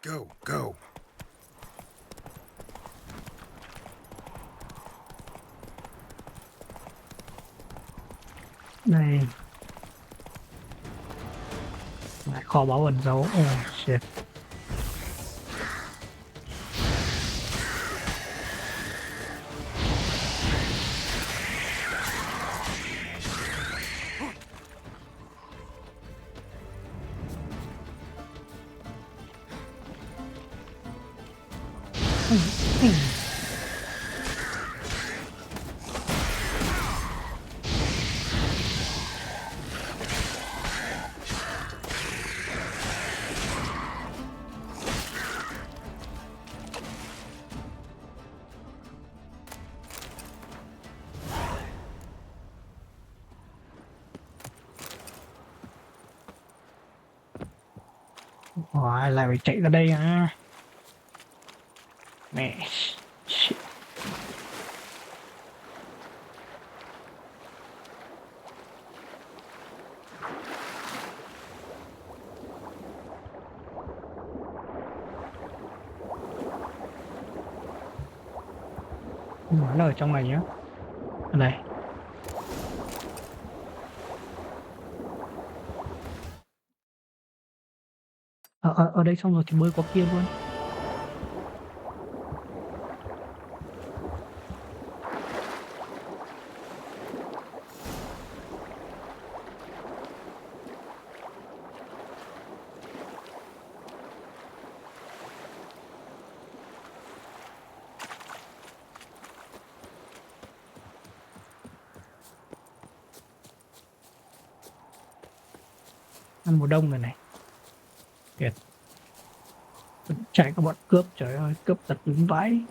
Go, go. Đây. Lại kho báu ẩn dấu. Oh shit. Ôi, lại phải chạy ra đây à? Mẹ. Shit. Nó ở trong này nhá. Ở đây. Ở đây xong rồi thì bơi qua kia luôn. Ăn mùa đông rồi này. Tuyệt. Chạy các bọn cướp, trời ơi, cướp giật đúng vãi.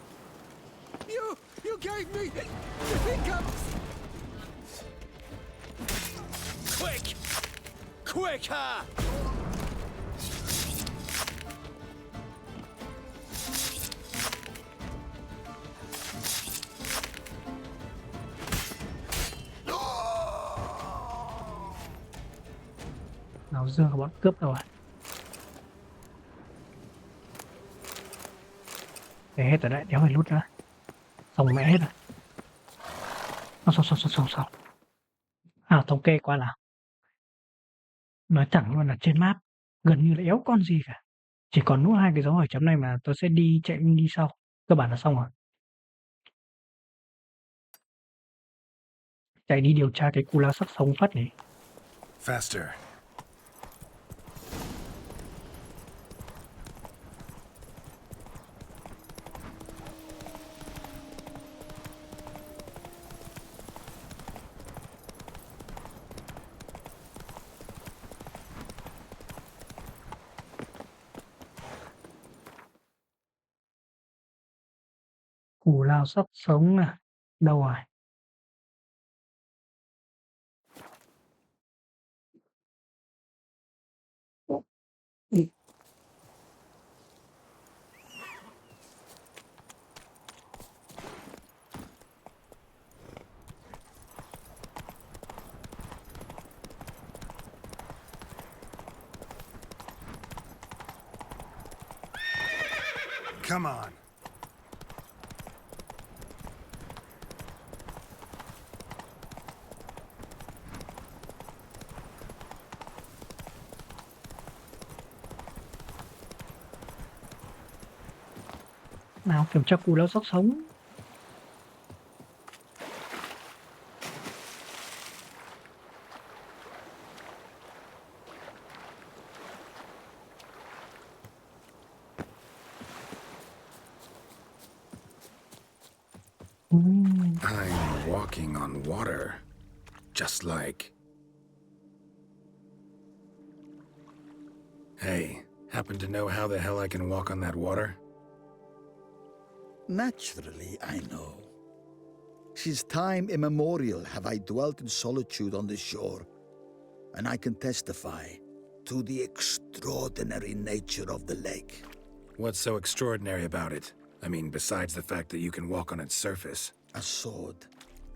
You gave me the hiccups. Quick, quicker. Nào giờ các bọn cướp đâu rồi. Để hết rồi đấy, đéo phải lút ra. Xong mẹ hết rồi. Xong. À, thống kê qua nào. Nói thẳng luôn là trên map gần như là éo con gì cả. Chỉ còn nút hai cái dấu hỏi chấm này mà tôi sẽ đi chạy đi sau. Cơ bản là xong rồi. Chạy đi điều tra cái cú lao sắc sống phát này. Faster. Cú lao sắc sống à? Đâu rồi? Đi. Come on. Nào kiểm tra cú lao sắc sống. I'm walking on water. Just like... Hey, happen to know how the hell I can walk on that water? Naturally, I know. Since time immemorial have I dwelt in solitude on this shore, and I can testify to the extraordinary nature of the lake. What's so extraordinary about it? I mean, besides the fact that you can walk on its surface. A sword,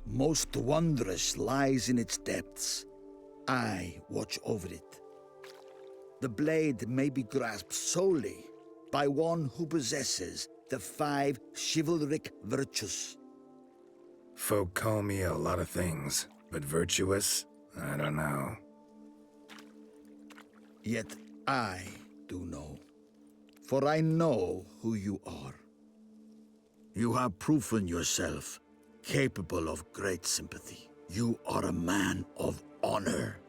most wondrous, lies in its depths. I watch over it. The blade may be grasped solely by one who possesses the 5 chivalric virtues. Folk call me a lot of things, but virtuous? I don't know. Yet I do know, for I know who you are. You have proven yourself capable of great sympathy. You are a man of honor,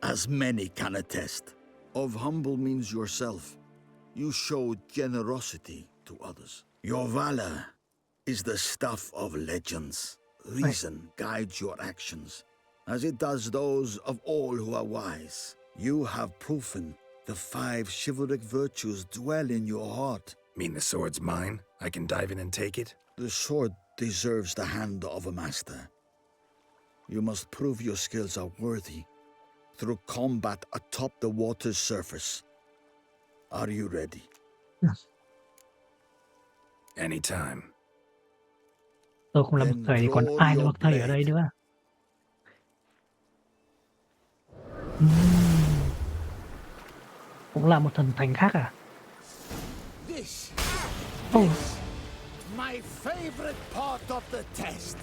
as many can attest. Of humble means yourself. You showed generosity to others. Your valor is the stuff of legends. Reason guides your actions, as it does those of all who are wise. You have proven the 5 chivalric virtues dwell in your heart. Mean the sword's mine? I can dive in and take it? The sword deserves the hand of a master. You must prove your skills are worthy through combat atop the water's surface. Are you ready? Yes. Anytime. Tôi không là bậc thầy thì còn ai là bậc thầy ở đây nữa? Cũng là một thần thánh khác à? Oh. My favorite part of the test.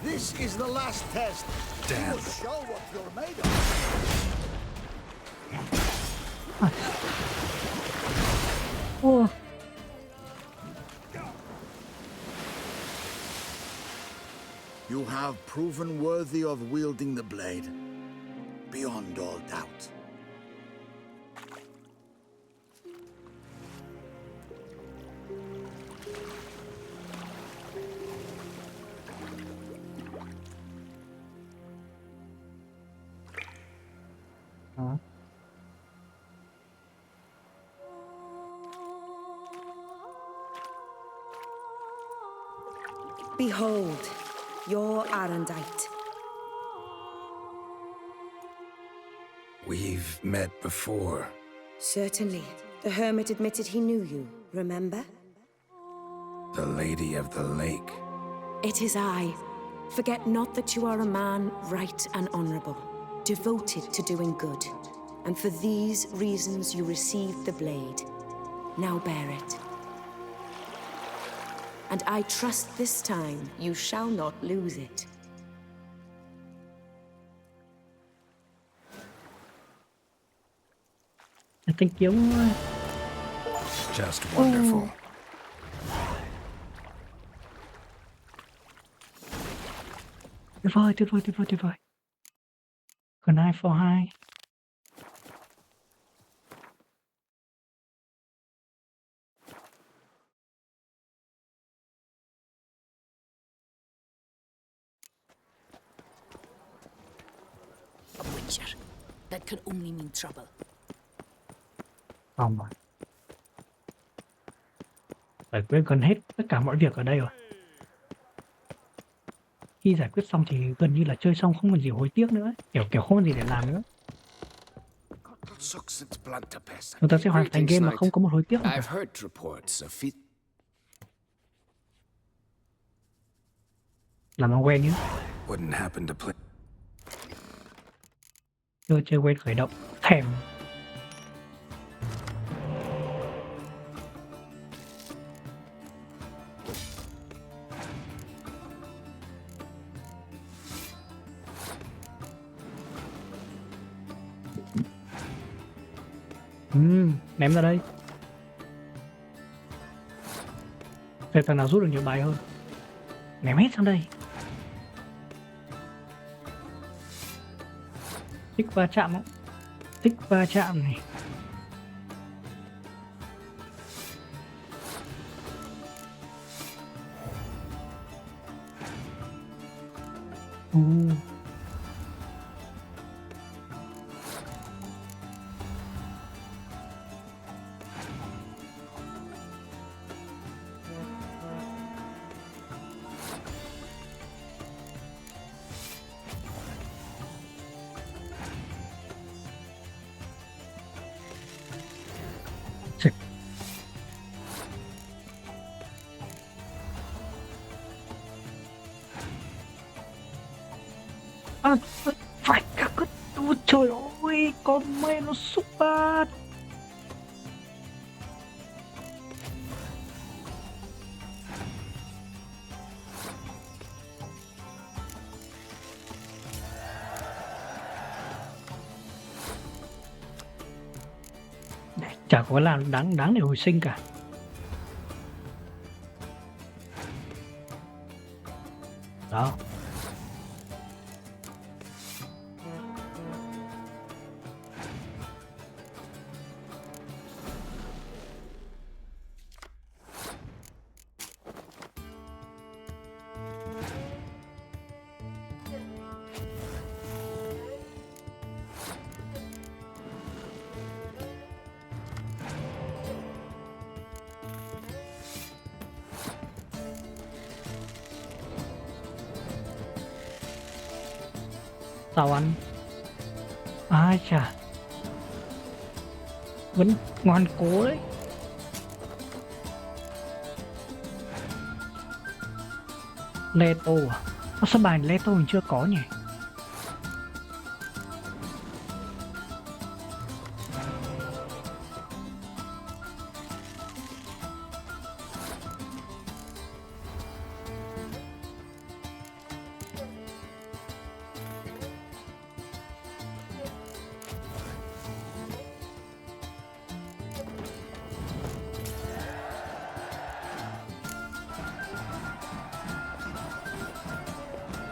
This is the last test. Damn. You'll show what you're made of. Oh. You have proven worthy of wielding the blade, beyond all doubt. Behold, your Arendite. We've met before. Certainly. The hermit admitted he knew you, remember? The Lady of the Lake. It is I. Forget not that you are a man right and honorable, devoted to doing good. And for these reasons you received the blade. Now bear it. And I trust this time you shall not lose it. Thanh kiếm. Just wonderful. Tuyệt vời, tuyệt vời, tuyệt vời, tuyệt vời. Còn 2 for 2. A witcher. That can only mean trouble. Xong rồi. Giải quyết gần hết tất cả mọi việc ở đây rồi. Khi giải quyết xong thì gần như là chơi xong, không còn gì hối tiếc nữa. Kiểu không còn gì để làm nữa. Chúng ta sẽ hoàn thành game mà không có một hối tiếc nào cả. Làm nó quen nhé. Chơi quen khởi động. Thèm. Ném ra đây. Để thằng nào rút được nhiều bài hơn. Ném hết sang đây. Thích va chạm không? Thích va chạm này. Phải các cứ. Ôi trời ơi, con mẹ nó super. Chả có làm đáng để hồi sinh cả. Đó. Sao ăn? Ai chà, vẫn ngoan cố đấy. Lê Tô à? Sao bài Lê Tô mình chưa có nhỉ?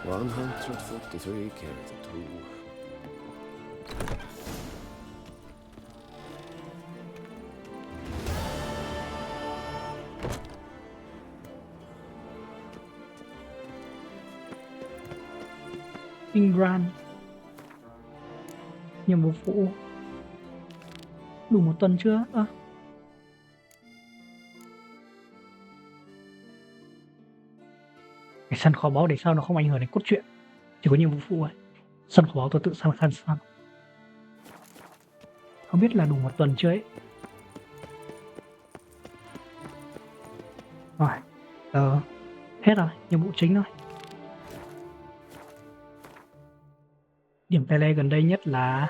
One hundred 43 carried it through. Ingran. Nhiệm vụ phụ. Đủ một tuần chưa? Cái săn kho báu để sao nó không ảnh hưởng đến cốt truyện, chỉ có nhiệm vụ phụ ấy. Săn kho báu tôi tự săn. Không biết là đủ một tuần chưa ấy. Rồi, hết rồi, nhiệm vụ chính thôi. Điểm tele gần đây nhất là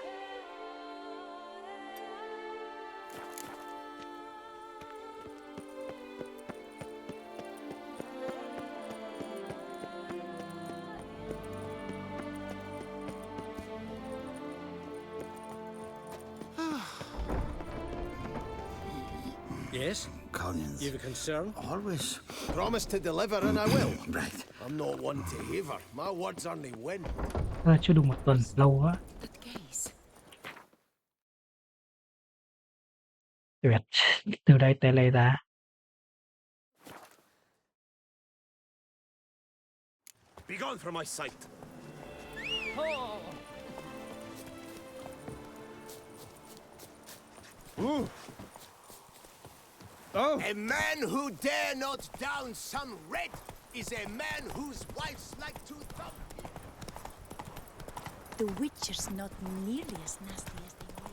Yes? Collins. You've a concern? Always. Promise to deliver and I will. Right. I'm not one to haver. My words only win. chưa đủ một tuần, lâu quá. The gaze. Tuyệt, từ đây tele ra. Be gone from my sight. Ooh. Oh. A man who dare not down some red is a man whose wife's like to thump. The Witcher's not nearly as nasty as they were.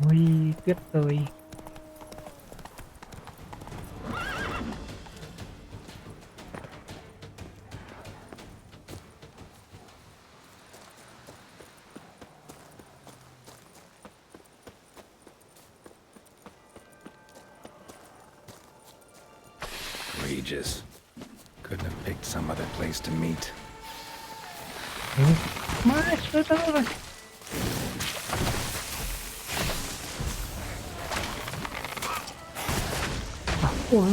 Ôi, tuyết rơi. Regis. Couldn't have picked some other place to meet. Mai, rồi. Ủa.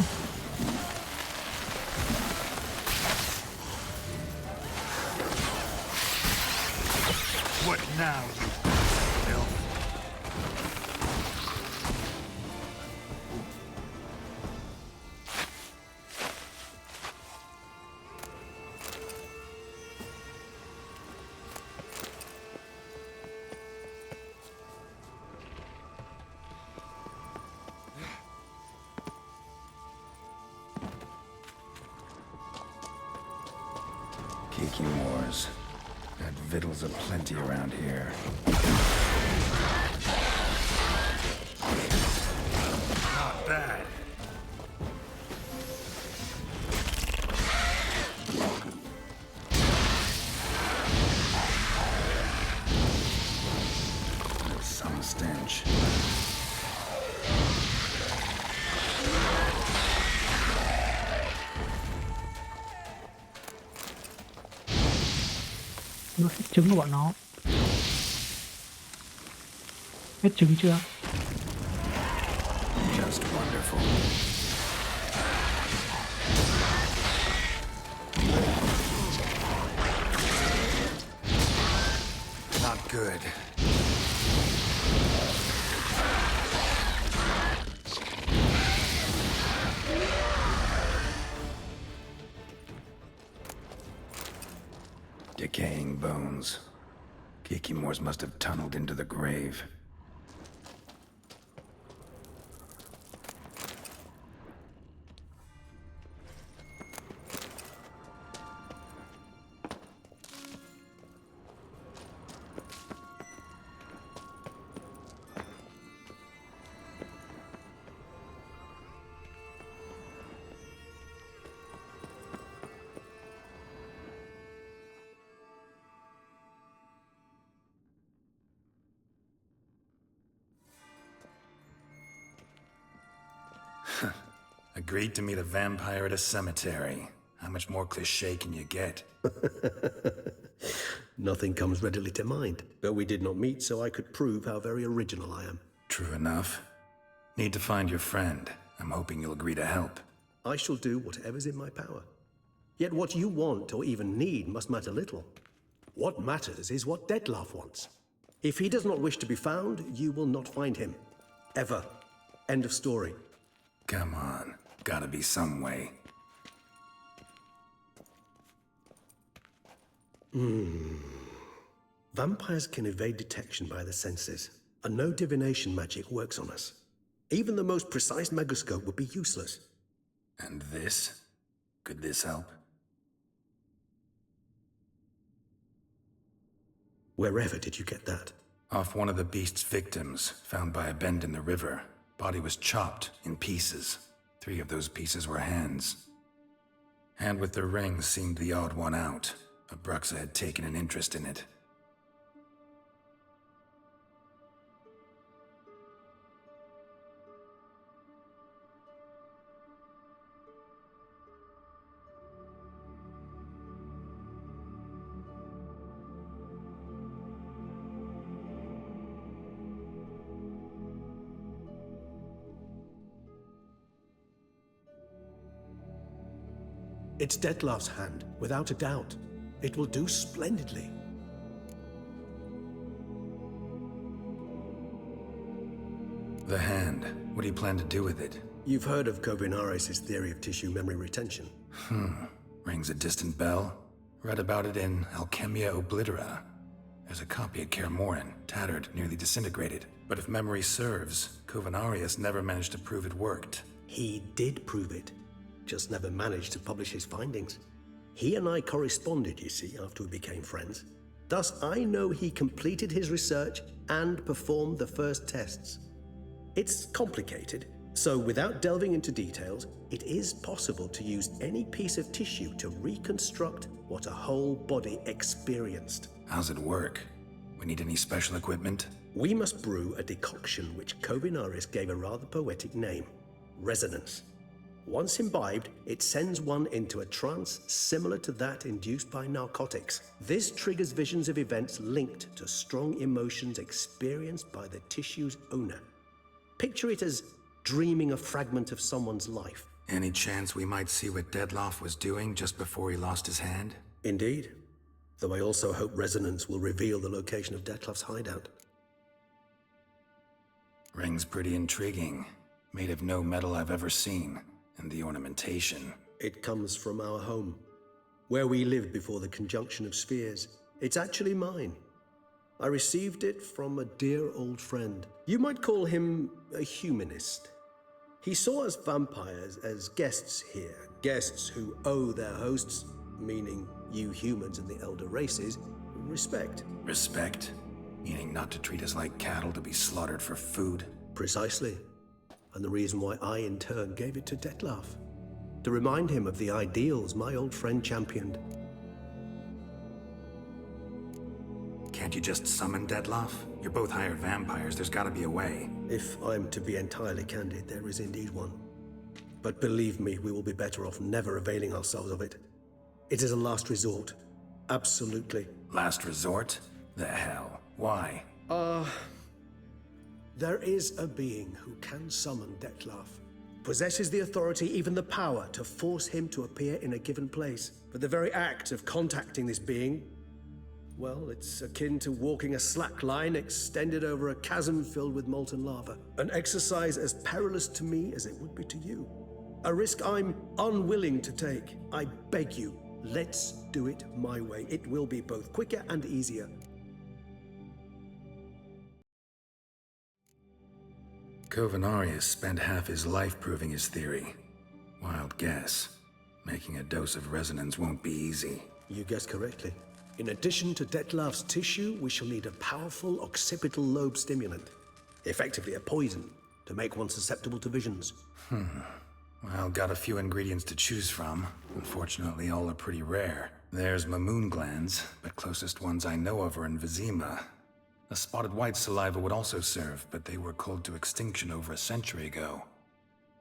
What now, you Kicking wars. Got victuals aplenty around here. Nuốt hết trứng của bọn nó. Hết trứng chưa? Just wonderful. Not good. Decaying bones. Kikimores must have tunneled into the grave. Agreed to meet a vampire at a cemetery. How much more cliché can you get? Nothing comes readily to mind, but we did not meet so I could prove how very original I am. True enough. Need to find your friend. I'm hoping you'll agree to help. I shall do whatever's in my power. Yet what you want or even need must matter little. What matters is what Dettlaff wants. If he does not wish to be found, you will not find him. Ever. End of story. Come on. Gotta be some way. Vampires can evade detection by the senses, and no divination magic works on us. Even the most precise megascope would be useless. And this? Could this help? Wherever did you get that? Off one of the beast's victims, found by a bend in the river. Body was chopped in pieces. 3 of those pieces were hands. Hand with the ring seemed the odd one out. Abruxa had taken an interest in it. It's Dettlaff's hand, without a doubt. It will do splendidly. The hand. What do you plan to do with it? You've heard of Kovinaris' theory of tissue memory retention. Rings a distant bell. Read about it in Alchemia Oblitera. There's a copy at Kaer Morhen, tattered, nearly disintegrated. But if memory serves, Kovinaris never managed to prove it worked. He did prove it, just never managed to publish his findings. He and I corresponded, you see, after we became friends. Thus, I know he completed his research and performed the first tests. It's complicated, so without delving into details, it is possible to use any piece of tissue to reconstruct what a whole body experienced. How's it work? We need any special equipment? We must brew a decoction which Kovinaris gave a rather poetic name, resonance. Once imbibed, it sends one into a trance similar to that induced by narcotics. This triggers visions of events linked to strong emotions experienced by the tissue's owner. Picture it as dreaming a fragment of someone's life. Any chance we might see what Dettlaff was doing just before he lost his hand? Indeed. Though I also hope resonance will reveal the location of Dettlaff's hideout. Ring's pretty intriguing. Made of no metal I've ever seen. And the ornamentation. It comes from our home, where we lived before the conjunction of spheres. It's actually mine. I received it from a dear old friend. You might call him a humanist. He saw us vampires as guests here, guests who owe their hosts, meaning you humans and the elder races, respect. Respect? Meaning not to treat us like cattle to be slaughtered for food? Precisely. And the reason why I, in turn, gave it to Dettlaff. To remind him of the ideals my old friend championed. Can't you just summon Dettlaff? You're both hired vampires, there's gotta be a way. If I'm to be entirely candid, there is indeed one. But believe me, we will be better off never availing ourselves of it. It is a last resort. Absolutely. Last resort? The hell? Why? There is a being who can summon Dettlaff. Possesses the authority, even the power, to force him to appear in a given place. But the very act of contacting this being, well, it's akin to walking a slack line extended over a chasm filled with molten lava. An exercise as perilous to me as it would be to you. A risk I'm unwilling to take. I beg you, let's do it my way. It will be both quicker and easier. Covenarius spent half his life proving his theory. Wild guess. Making a dose of resonance won't be easy. You guessed correctly. In addition to Dettlaff's tissue, we shall need a powerful occipital lobe stimulant. Effectively a poison, to make one susceptible to visions. Well, got a few ingredients to choose from. Unfortunately, all are pretty rare. There's Mamoon glands, but closest ones I know of are in Vizima. A spotted white saliva would also serve, but they were culled to extinction over a century ago.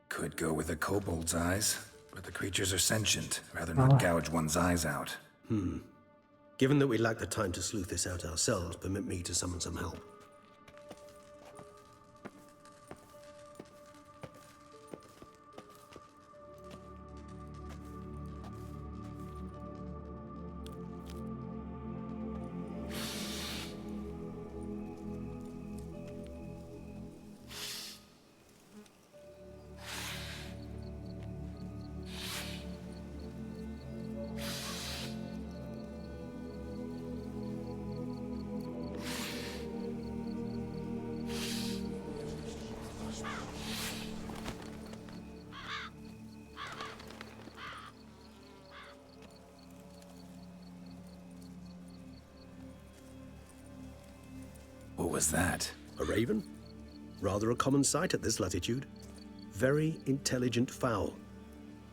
Could go with a kobold's eyes, but the creatures are sentient. Rather not gouge one's eyes out. Given that we lack the time to sleuth this out ourselves, permit me to summon some help. What was that? A raven? Rather a common sight at this latitude. Very intelligent fowl.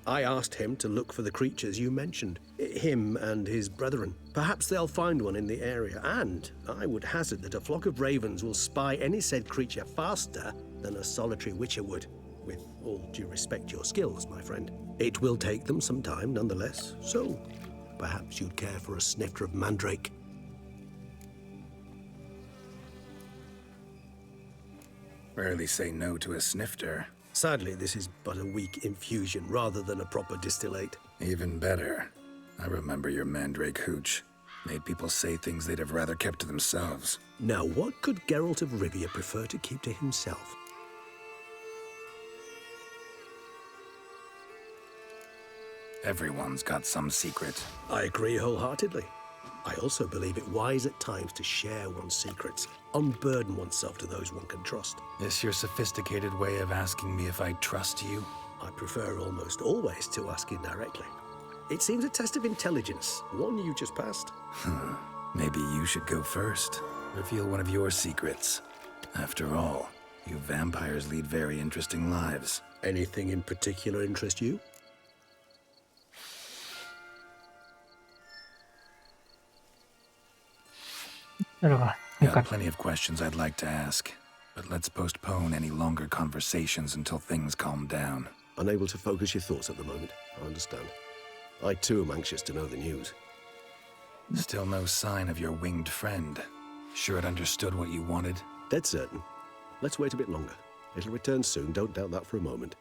I asked him to look for the creatures you mentioned. Him and his brethren. Perhaps they'll find one in the area, and I would hazard that a flock of ravens will spy any said creature faster than a solitary witcher would. With all due respect to your skills, my friend. It will take them some time, nonetheless, so perhaps you'd care for a snifter of mandrake. Rarely say no to a snifter. Sadly, this is but a weak infusion rather than a proper distillate. Even better. I remember your mandrake hooch. Made people say things they'd have rather kept to themselves. Now, what could Geralt of Rivia prefer to keep to himself? Everyone's got some secret. I agree wholeheartedly. I also believe it wise at times to share one's secrets, unburden oneself to those one can trust. This your sophisticated way of asking me if I trust you? I prefer almost always to ask indirectly. It seems a test of intelligence, one you just passed. Maybe you should go first. Reveal one of your secrets. After all, you vampires lead very interesting lives. Anything in particular interest you? Được rồi, không Got cần. plenty of questions I'd like to ask, but let's postpone any longer conversations until things calm down. Unable to focus your thoughts at the moment, I understand. I too am anxious to know the news. Still no sign of your winged friend. Sure it understood what you wanted? Dead certain. Let's wait a bit longer. It'll return soon, don't doubt that for a moment.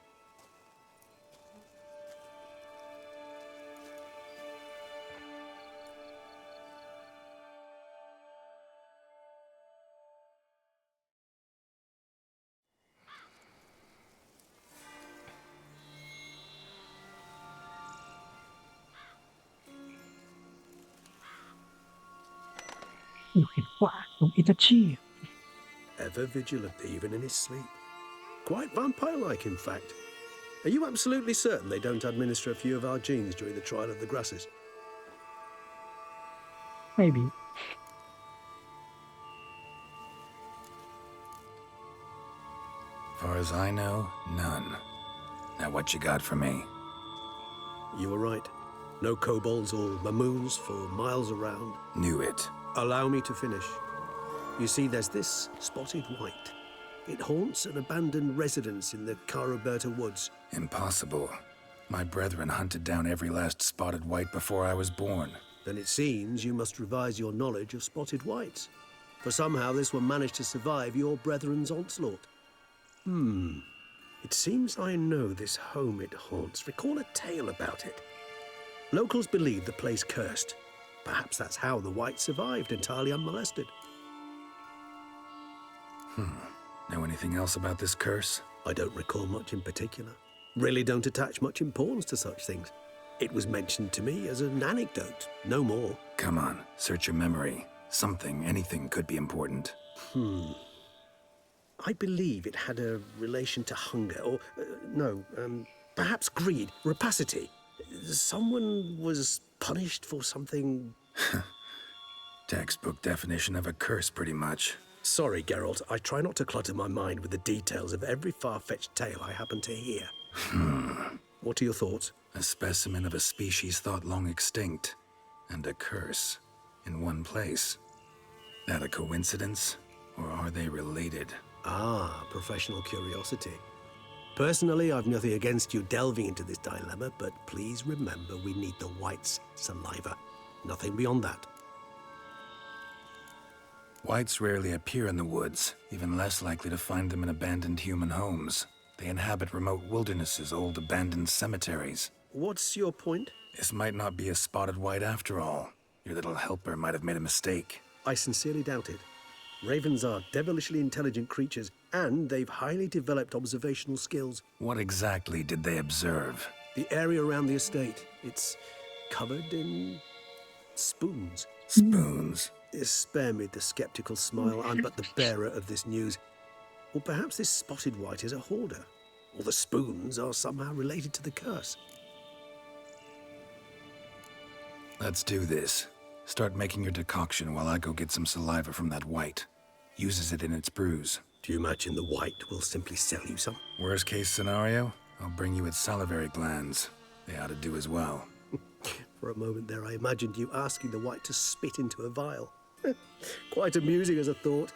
Điều khiển quả dùng Itachi. Ever vigilant, even in his sleep. Quite vampire-like, in fact. Are you absolutely certain they don't administer a few of our genes during the trial of the grasses? Maybe. Far as I know, none. Now what you got for me? You were right. No kobolds or mamoons for miles around. Knew it. Allow me to finish. You see, there's this spotted white. It haunts an abandoned residence in the Caraberta woods. Impossible. My brethren hunted down every last spotted white before I was born. Then it seems you must revise your knowledge of spotted whites. For somehow this one managed to survive your brethren's onslaught. It seems I know this home it haunts. Recall a tale about it. Locals believe the place cursed. Perhaps that's how the whites survived entirely unmolested. Know anything else about this curse? I don't recall much in particular. Really don't attach much importance to such things. It was mentioned to me as an anecdote, no more. Come on, search your memory. Something, anything could be important. I believe it had a relation to hunger, or perhaps greed, rapacity. Someone was punished for something. Textbook definition of a curse, pretty much. Sorry, Geralt, I try not to clutter my mind with the details of every far-fetched tale I happen to hear. What are your thoughts? A specimen of a species thought long extinct, and a curse in one place. That a coincidence, or are they related? Ah, professional curiosity. Personally, I've nothing against you delving into this dilemma, but please remember we need the whites' saliva. Nothing beyond that. Whites rarely appear in the woods, even less likely to find them in abandoned human homes. They inhabit remote wildernesses, old abandoned cemeteries. What's your point? This might not be a spotted white after all. Your little helper might have made a mistake. I sincerely doubt it. Ravens are devilishly intelligent creatures, and they've highly developed observational skills. What exactly did they observe? The area around the estate, it's covered in spoons. Spoons? Spare me the skeptical smile. I'm but the bearer of this news. Or perhaps this spotted white is a hoarder. Or the spoons are somehow related to the curse. Let's do this. Start making your decoction while I go get some saliva from that white. Uses it in its brews. Do you imagine the white will simply sell you some? Worst case scenario, I'll bring you its salivary glands. They ought to do as well. For a moment there, I imagined you asking the white to spit into a vial. Quite amusing as a thought,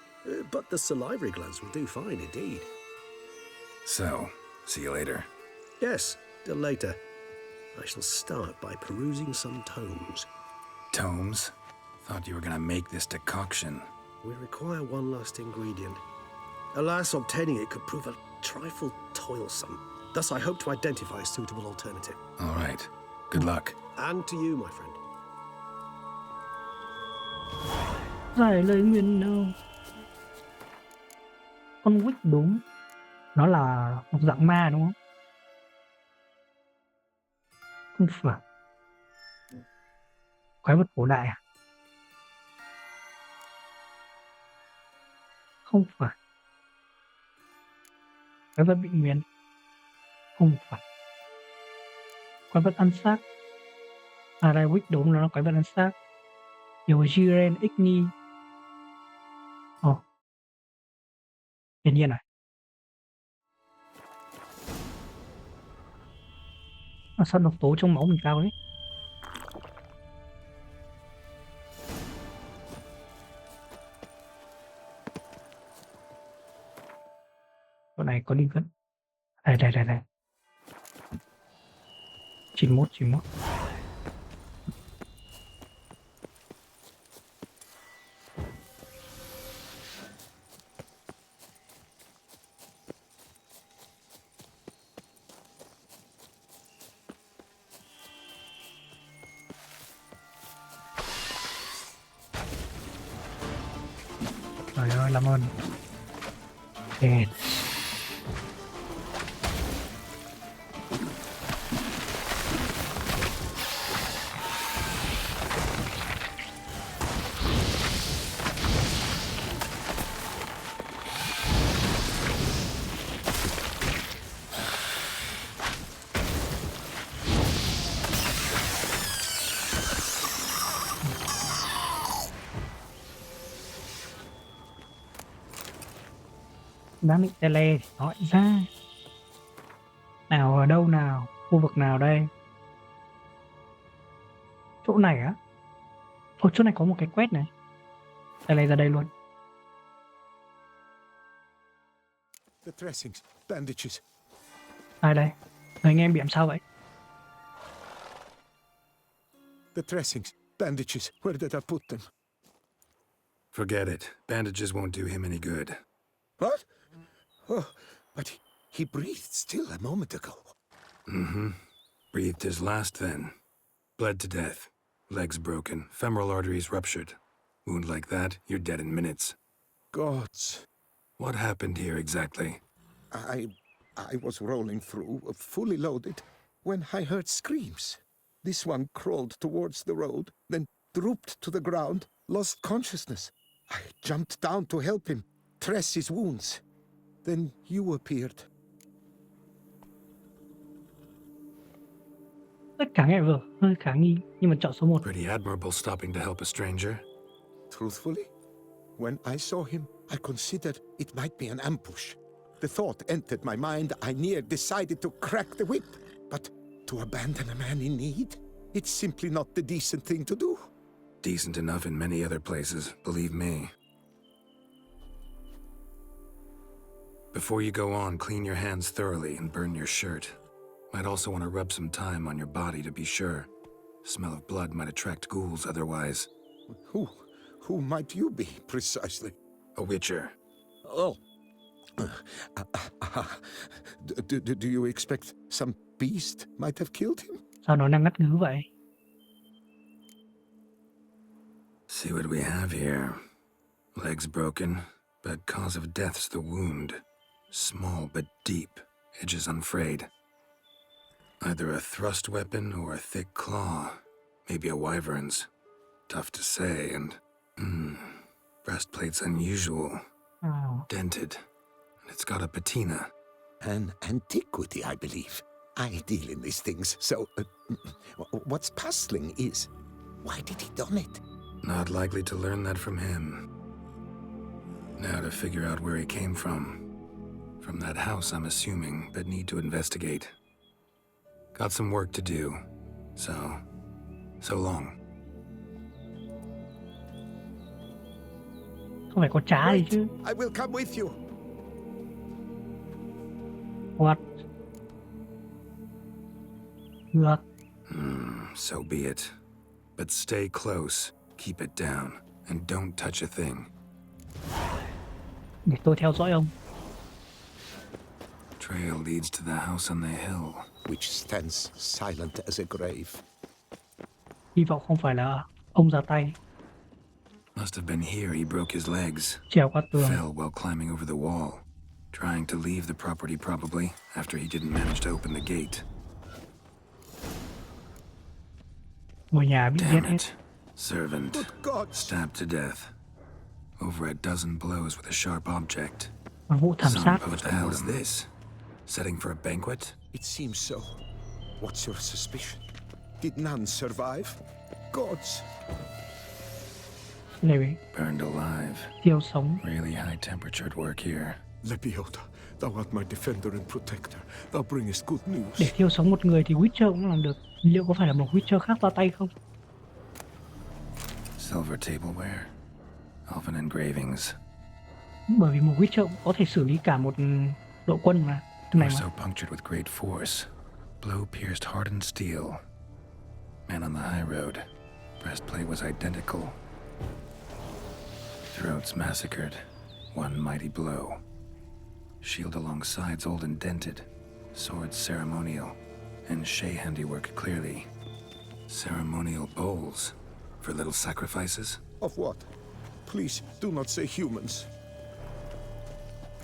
but the salivary glands will do fine indeed. So, see you later. Yes, till later. I shall start by perusing some tomes. Tomes? Thought you were gonna make this decoction. We require one last ingredient. Alas, obtaining it could prove a trifle toilsome. Thus, I hope to identify a suitable alternative. All right. Good luck. And to you, my friend. Giải lời nguyền đâu. Con quýt đúng. Nó là một dạng ma đúng không? Không phải. Quái vật cổ đại à? Không phải. Quái vật bị nguyền. Không phải. Quái vật ăn xác. À đây quýt đúng là nó quái vật ăn xác. Yojiren Igni. Ồ. Hiển nhiên rồi. Sao độc tố trong máu mình cao đấy? Chỗ này có đi gần. Đây. 91. Trời ơi, làm ơn. Chết. Đang định tele gọi ra. Nào ở đâu nào? Khu vực nào đây? Chỗ này á? Ồ, chỗ này có một cái quét này. Tele ra đây luôn. The dressings, bandages. Ai đây? Người nghe em bị làm sao vậy? The dressings, Bandages, where did I put them? Forget it. Bandages won't do him any good. What? Oh, but he breathed still a moment ago. Mm-hmm. Breathed his last then. Bled to death. Legs broken, femoral arteries ruptured. Wound like that, you're dead in minutes. Gods. What happened here exactly? I was rolling through, fully loaded, when I heard screams. This one crawled towards the road, then drooped to the ground, lost consciousness. I jumped down to help him, dress his wounds. Then you appeared. Tất cả nghe vừa hơi khả nghi, nhưng mà chọn số 1. Pretty admirable stopping to help a stranger. Truthfully, when I saw him, I considered it might be an ambush. The thought entered my mind, I near decided to crack the whip. But to abandon a man in need? It's simply not the decent thing to do. Decent enough in many other places, believe me. Before you go on, clean your hands thoroughly and burn your shirt. Might also want to rub some time on your body to be sure. Smell of blood might attract ghouls otherwise. Who might you be, precisely? A witcher. Oh. Do you expect some beast might have killed him? Sao nó đang ngắt ngứ vậy? See what we have here. Legs broken, but cause of death's the wound. Small but deep, edges unfrayed. Either a thrust weapon or a thick claw. Maybe a wyvern's. Tough to say, and... breastplate's unusual. Oh. Dented. And it's got a patina. An antiquity, I believe. I deal in these things, so... what's puzzling is... why did he done it? Not likely to learn that from him. Now to figure out where he came from. From that house, I'm assuming, but need to investigate. Got some work to do. So long. Không phải có trá gì chứ. I will come with you. What? Ngược. So be it. But stay close, keep it down, and don't touch a thing. Để tôi theo dõi ông. Trail leads to the house on the hill. Which stands silent as a grave. Hy vọng không phải là ông ra tay. Must have been here he broke his legs. Trèo qua tường. Fell while climbing over the wall. Trying to leave the property probably, after he didn't manage to open the gate. Ngôi nhà bị giết Damn hết. it. Servant. Good God! Stabbed to death. Over a dozen blows with a sharp object. Một vụ thảm sát. What the hell is this? Setting for a banquet? It seems so. What's your suspicion? Did none survive? Gods! Này bị Burned alive. thiêu sống. Really high temperatured work here. Lebioda, thou art my defender and protector. Thou bringest good news. Để thiêu sống một người thì Witcher cũng làm được. Liệu có phải là một Witcher khác ra tay không? Silver tableware. Elven engravings. Bởi vì một Witcher cũng có thể xử lý cả một đội quân mà. Cái này Torso mà. punctured with great force. Blow pierced hardened steel. Man on the high road. Breastplate was identical. Throats massacred. One mighty blow. Shield along sides old and dented. Sword ceremonial. And Shay handiwork clearly. Ceremonial bowls. For little sacrifices? Of what? Please, do not say humans.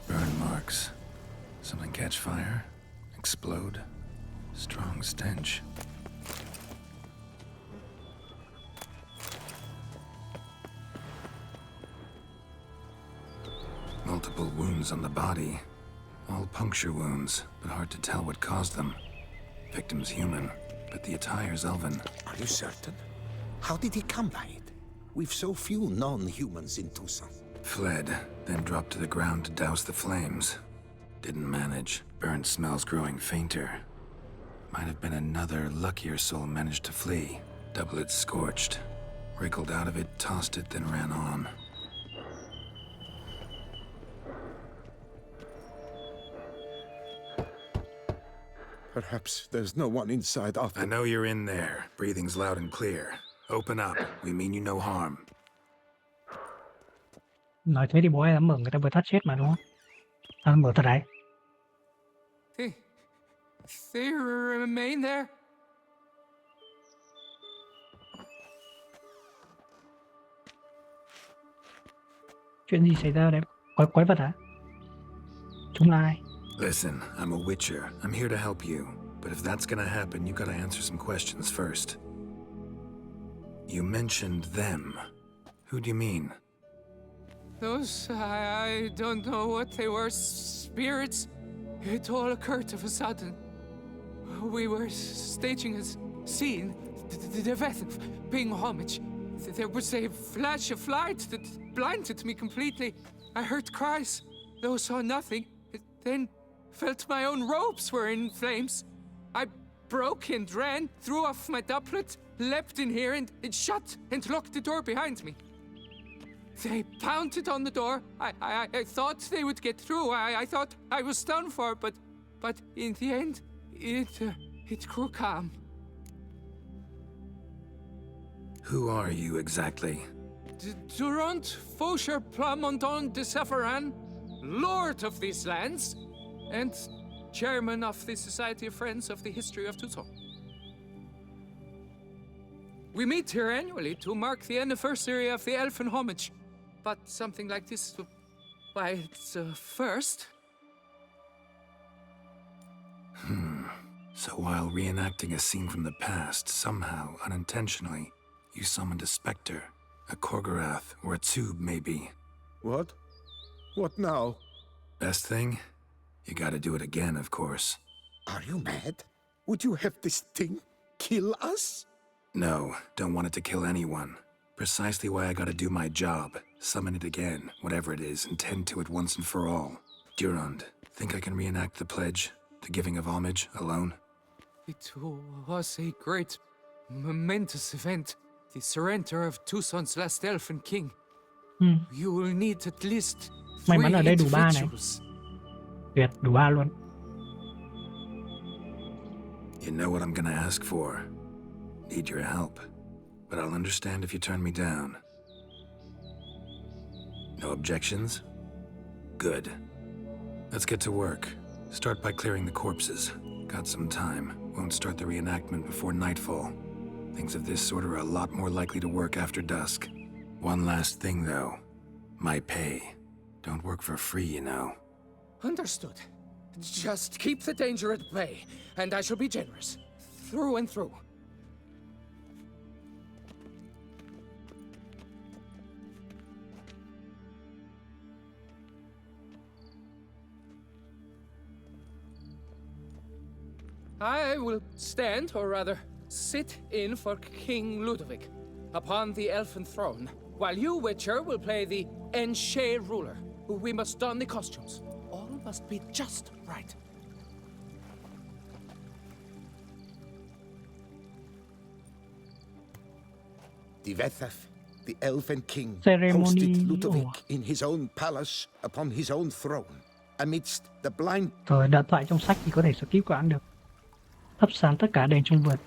Burn marks. Something catch fire? Explode? Strong stench. Multiple wounds on the body. All puncture wounds, but hard to tell what caused them. Victim's human, but the attire's elven. Are you certain? How did he come by it? We've so few non-humans in Tucson. Fled, then dropped to the ground to douse the flames. Didn't manage. Burnt smells growing fainter. Might have been another luckier soul managed to flee. Double it scorched. Wriggled out of it, tossed it, then ran on. Perhaps there's no one inside after... I know you're in there. Breathing's loud and clear. Open up. We mean you no harm. Nói thế thì bố ai dám mở, người ta vừa thoát chết mà đúng không? À, mở thật đấy. They remain there? Chuyện gì xảy ra đấy? Quái vật hả? Chúng là ai? Listen, I'm a witcher. I'm here to help you. But if that's gonna happen, you gotta answer some questions first. You mentioned them. Who do you mean? Those, I don't know what they were. Spirits? It all occurred of a sudden. We were staging a scene, the Dettlaff paying homage. There was a flash of light that blinded me completely. I heard cries, though saw nothing. Then felt my own robes were in flames. I broke and ran, threw off my doublet, leapt in here and shut and locked the door behind me. They pounded on the door. I thought they would get through. I thought I was done for, but in the end, it grew calm. Who are you exactly? Durant Faucher Plamondon de Safaran, Lord of these lands, and Chairman of the Society of Friends of the History of Tucson. We meet here annually to mark the anniversary of the Elfin Homage, but something like this, why, it's a first. So while reenacting a scene from the past, somehow, unintentionally, you summoned a specter, a Korgorath, or a tube, maybe. What? What now? Best thing? You gotta do it again, of course. Are you mad? Would you have this thing kill us? No, don't want it to kill anyone. Precisely why I gotta do my job. Summon it again, whatever it is, and tend to it once and for all. Durand, think I can reenact the pledge, the giving of homage, alone? It was a great, momentous event. The surrender of Tucson's last elfin king. You will need at least May 3 mắn ở đây đủ 3 này. individuals. Tuyệt, đủ 3 luôn. You know what I'm gonna ask for. Need your help. But I'll understand if you turn me down. No objections? Good. Let's get to work. Start by clearing the corpses. Got some time. Won't start the reenactment before nightfall. Things of this sort are a lot more likely to work after dusk. One last thing, though. My pay. Don't work for free, you know. Understood. Just keep the danger at bay, and I shall be generous. Through and through. I will stand, or rather, sit in for King Ludovic upon the elfin throne, while you, Witcher, will play the Enche ruler. We must don the costumes. All must be just right. Dettlaff, the Elven King, Ceremony. hosted Ludovic in his own palace upon his own throne, amidst the blind. Rồi đoạn thoại trong sách thì có thể skip qua ăn được. Thắp sáng tất cả đèn trong vườn.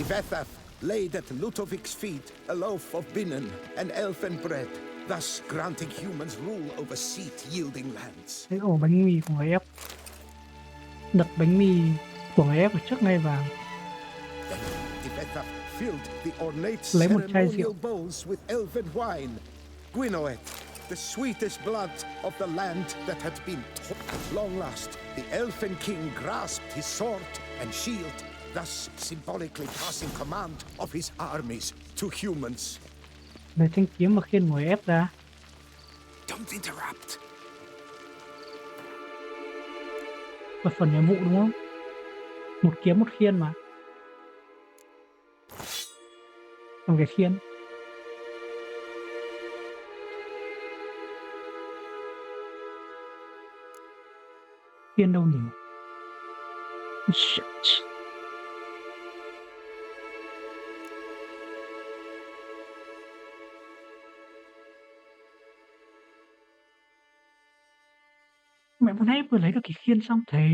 Dettlaff laid at Ludovic's feet a loaf of binnen and elfin bread, thus granting humans rule over seat-yielding lands. Cái ổ bánh mì của người ép. Đặt bánh mì của người ép ở trước ngay vào. Then Dettlaff filled the ornate Lấy một chai ceremonial rượu. bowls with elven wine, Gwinoeth, the sweetest blood of the land that had been at long last. The elfin king grasped his sword and shield, thus symbolically passing command of his armies to humans. Lấy thanh kiếm và khiên người ép ra. Don't interrupt. Và phần nhiệm vụ đúng không? Một kiếm một khiên mà. Còn cái khiên. Khiên đâu nhỉ? Shit. Mẹ vừa nãy vừa lấy được cái khiên xong thầy.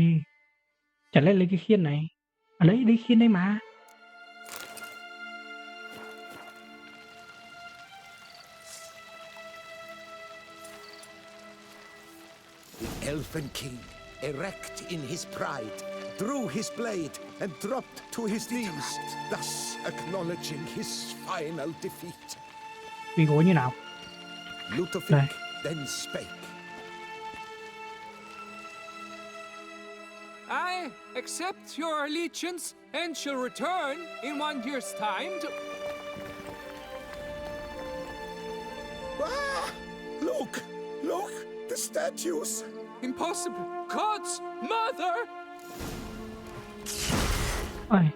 Chả lẽ lấy cái khiên này? À lấy khiên đây mà. The Elven King, erect in his pride, drew his blade and dropped to his knees, thus acknowledging his final defeat. Quỳ gối như nào? Ludovic then spake. I accept your allegiance and shall return in 1 year's time to... Ah! Look, the statues! Impossible! God's mother! Ôi,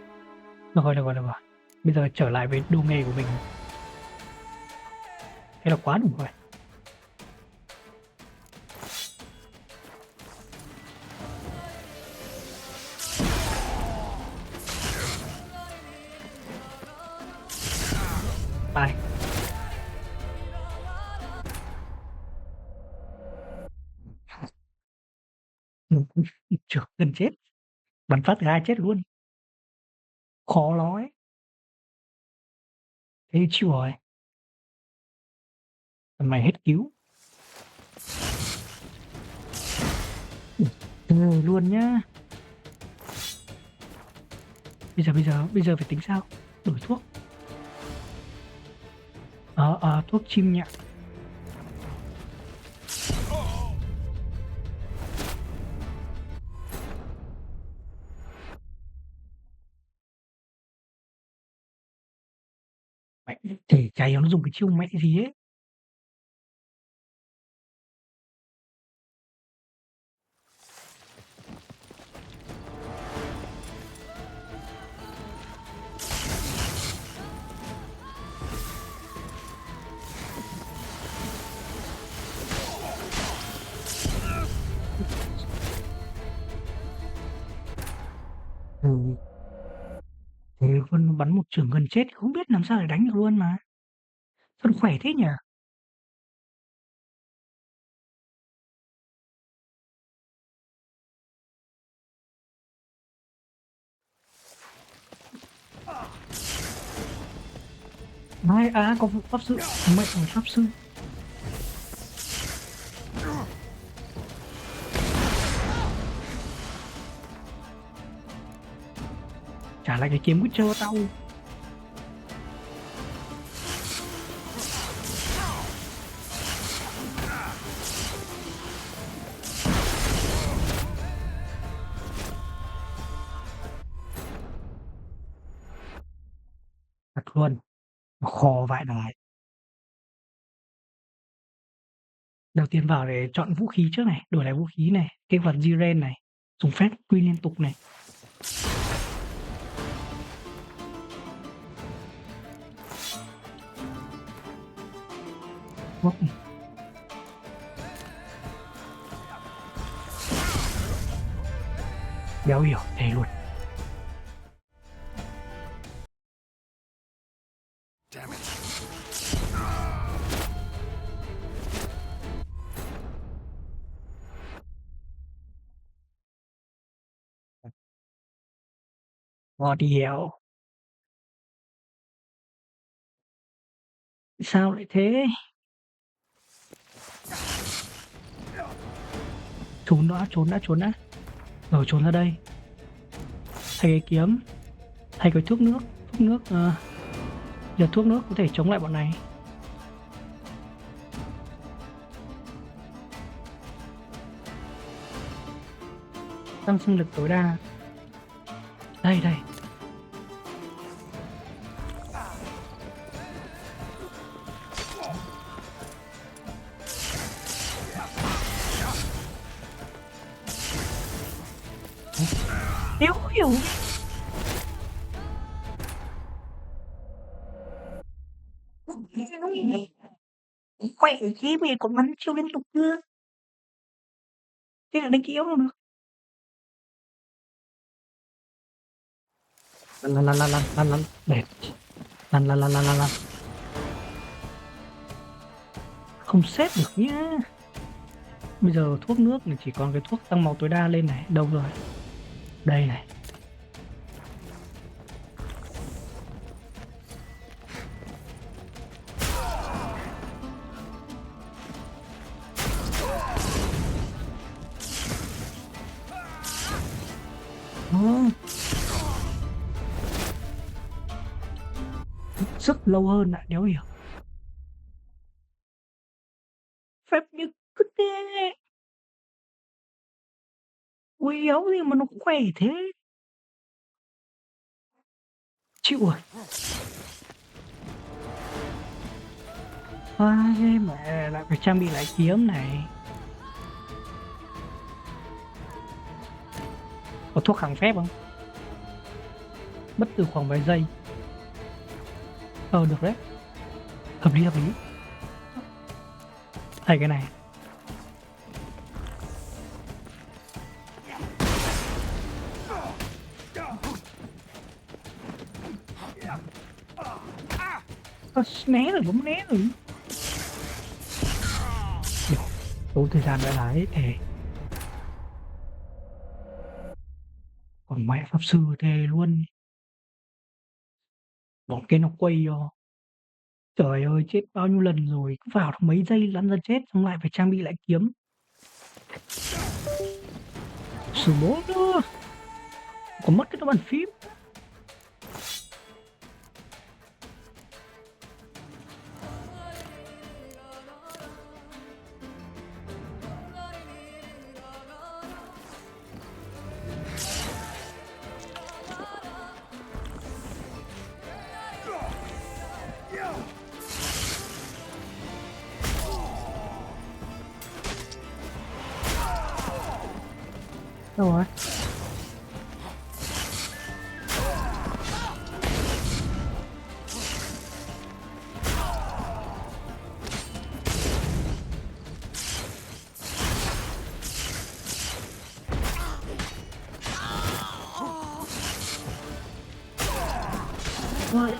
được rồi. Bây giờ trở lại với đồ nghề của mình. Thế là quá đủ rồi. Bye. Trưởng gần chết. Bắn phát thứ hai chết luôn. Khó nói. Thế chịu rồi. Lần này hết cứu. Luôn nhá. Bây giờ phải tính sao? Đổi thuốc. Thuốc chim nhạn. Mẹ thể cháy nó dùng cái chiêu mẹ gì ấy. Thế con bắn một chưởng gần chết không biết làm sao để đánh được luôn mà. Sao khỏe thế nhỉ? Mai có pháp sư, mẹ của pháp sư. Trả lại cái kiếm Witcher tao. Thật luôn. Khò vãi đái. Đầu tiên vào để chọn vũ khí trước này, đổi lại vũ khí này, kích hoạt Jiren này, dùng phép quy liên tục này. Quốc. Đéo hiểu thế luôn. Damn it. What the hell? Sao lại thế? Trốn đã. Rồi trốn ra đây. Thay cái kiếm, thay cái thuốc nước, giờ thuốc nước có thể chống lại bọn này. Tăng sinh lực tối đa. Đây. Hiểu. Khỏe chứ mày còn bắn chiêu liên tục chưa? Thế là đánh cái yếu đâu được. Lăn để lăn. Không xếp được nhá. Bây giờ thuốc nước này chỉ còn cái thuốc tăng máu tối đa lên này. Đâu rồi? Đây này. Sức lâu hơn ạ, đéo hiểu. Phép như cứ thế. Ui yếu gì mà nó khỏe thế. Chịu rồi. Ai mà lại phải trang bị lại kiếm này. Có thuốc kháng phép không? Bất tử khoảng vài giây. Được đấy. Hợp lý. Thầy cái này. Né rồi, bấm né rồi. Tốn thời gian đã là hết thề. Còn mẹ pháp sư thề luôn. Bọn kia nó quay cho. Trời ơi, chết bao nhiêu lần rồi. Cứ vào mấy giây lăn ra chết. Xong lại phải trang bị lại kiếm. Sử bố nữa. Còn mất cái bàn phím. Đâu rồi? Rồi.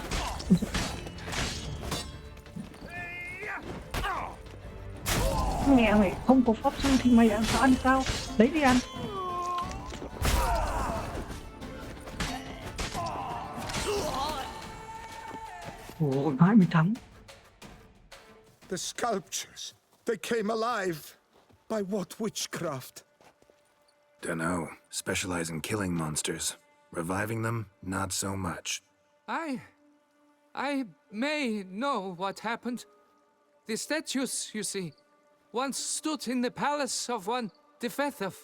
Mẹ mày không có pháp sư thì mày ăn sao? Lấy đi ăn. Ồ, mãi mới thắng. The sculptures, they came alive. By what witchcraft? Dunno. Specialize in killing monsters. Reviving them, not so much. I may know what happened. The statues, you see, once stood in the palace of one Dettlaff.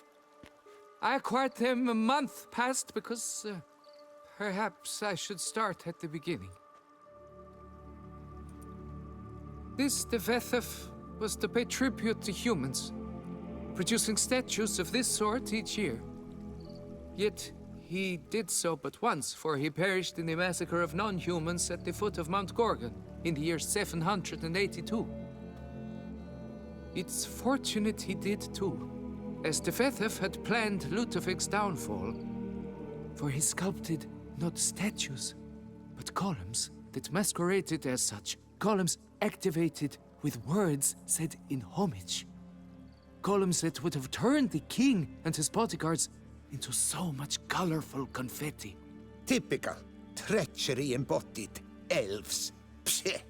I acquired them a month past because perhaps I should start at the beginning. This Dettlaff was to pay tribute to humans, producing statues of this sort each year. Yet he did so but once, for he perished in the massacre of non-humans at the foot of Mount Gorgon in the year 782. It's fortunate he did too, as Dettlaff had planned Ludwig's downfall, for he sculpted not statues, but columns that masqueraded as such. Columns activated with words said in homage. Columns that would have turned the king and his bodyguards into so much colorful confetti. Typical. Treachery embodied. Elves. Psheh.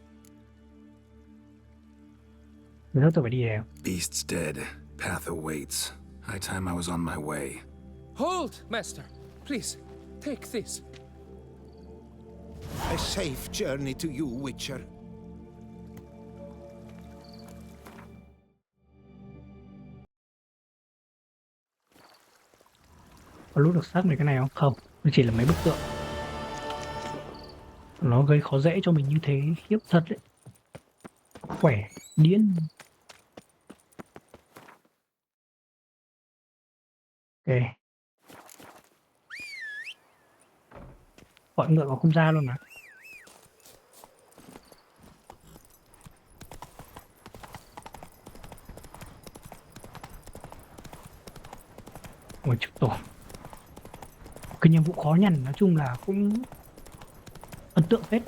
Beast's dead. Path awaits. High time I was on my way. Hold, master. Please, take this. A safe journey to you, Witcher. Có lúc được xác về cái này không? Không, nó chỉ là mấy bức tượng. Nó gây khó dễ cho mình như thế, khiếp thật đấy. Khỏe, điên. Ok. Gọi ngựa vào không ra luôn mà. Một chút tổ. Cái nhiệm vụ khó nhằn nói chung là cũng ấn tượng phết.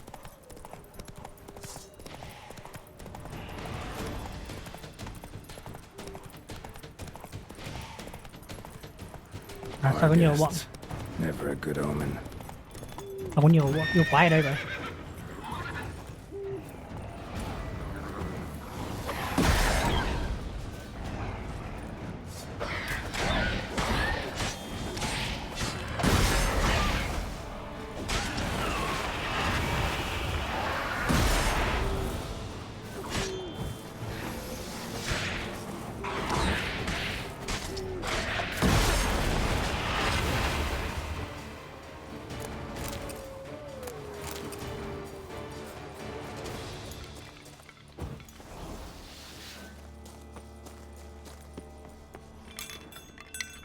Sao có nhiều bọn, Never a good omen. sao có nhiều bọn yêu quái ở đây vậy?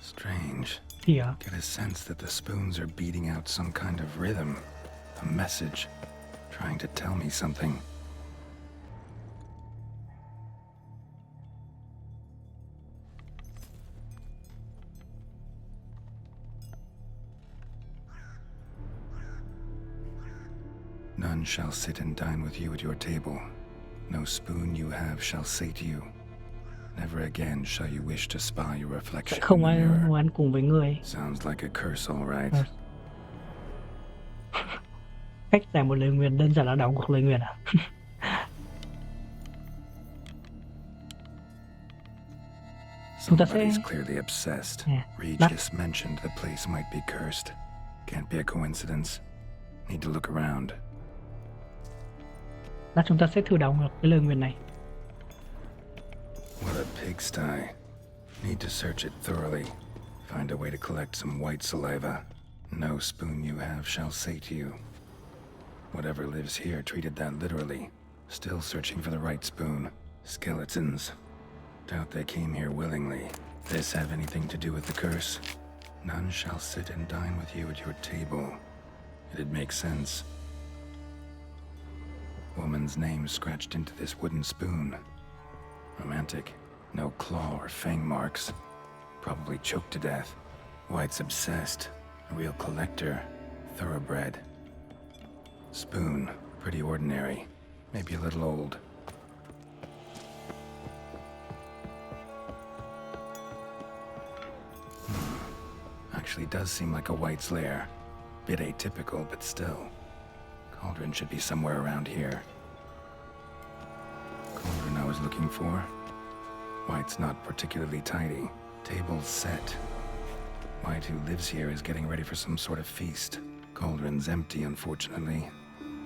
Strange. Thì Get a sense that the spoons are beating out some kind of rhythm, a message, trying to tell me something. None shall sit and dine with you at your table. No spoon you have shall say to you, never again shall you wish to spy your sẽ reflection in không the ai mirror. ăn cùng với người. Sounds like a curse, all right. Cách giải một lời nguyền đơn giản là đảo ngược lời nguyền à? Chúng ta sẽ Somebody's clearly obsessed. Yeah. Regis mentioned the place might be cursed. Can't be a coincidence. Need to look around. lát chúng ta sẽ thử đảo ngược cái lời nguyền này. What a pigsty. Need to search it thoroughly. Find a way to collect some white saliva. No spoon you have shall say to you. Whatever lives here treated that literally. Still searching for the right spoon. Skeletons. Doubt they came here willingly. This have anything to do with the curse? None shall sit and dine with you at your table. It'd make sense. Woman's name scratched into this wooden spoon. Romantic. No claw or fang marks. Probably choked to death. White's obsessed. A real collector. Thoroughbred. Spoon. Pretty ordinary. Maybe a little old. Actually does seem like a White's lair. Bit atypical, but still. Cauldron should be somewhere around here. Cauldron I was looking for. White's not particularly tidy. Table's set. White, who lives here, is getting ready for some sort of feast. Cauldron's empty, unfortunately.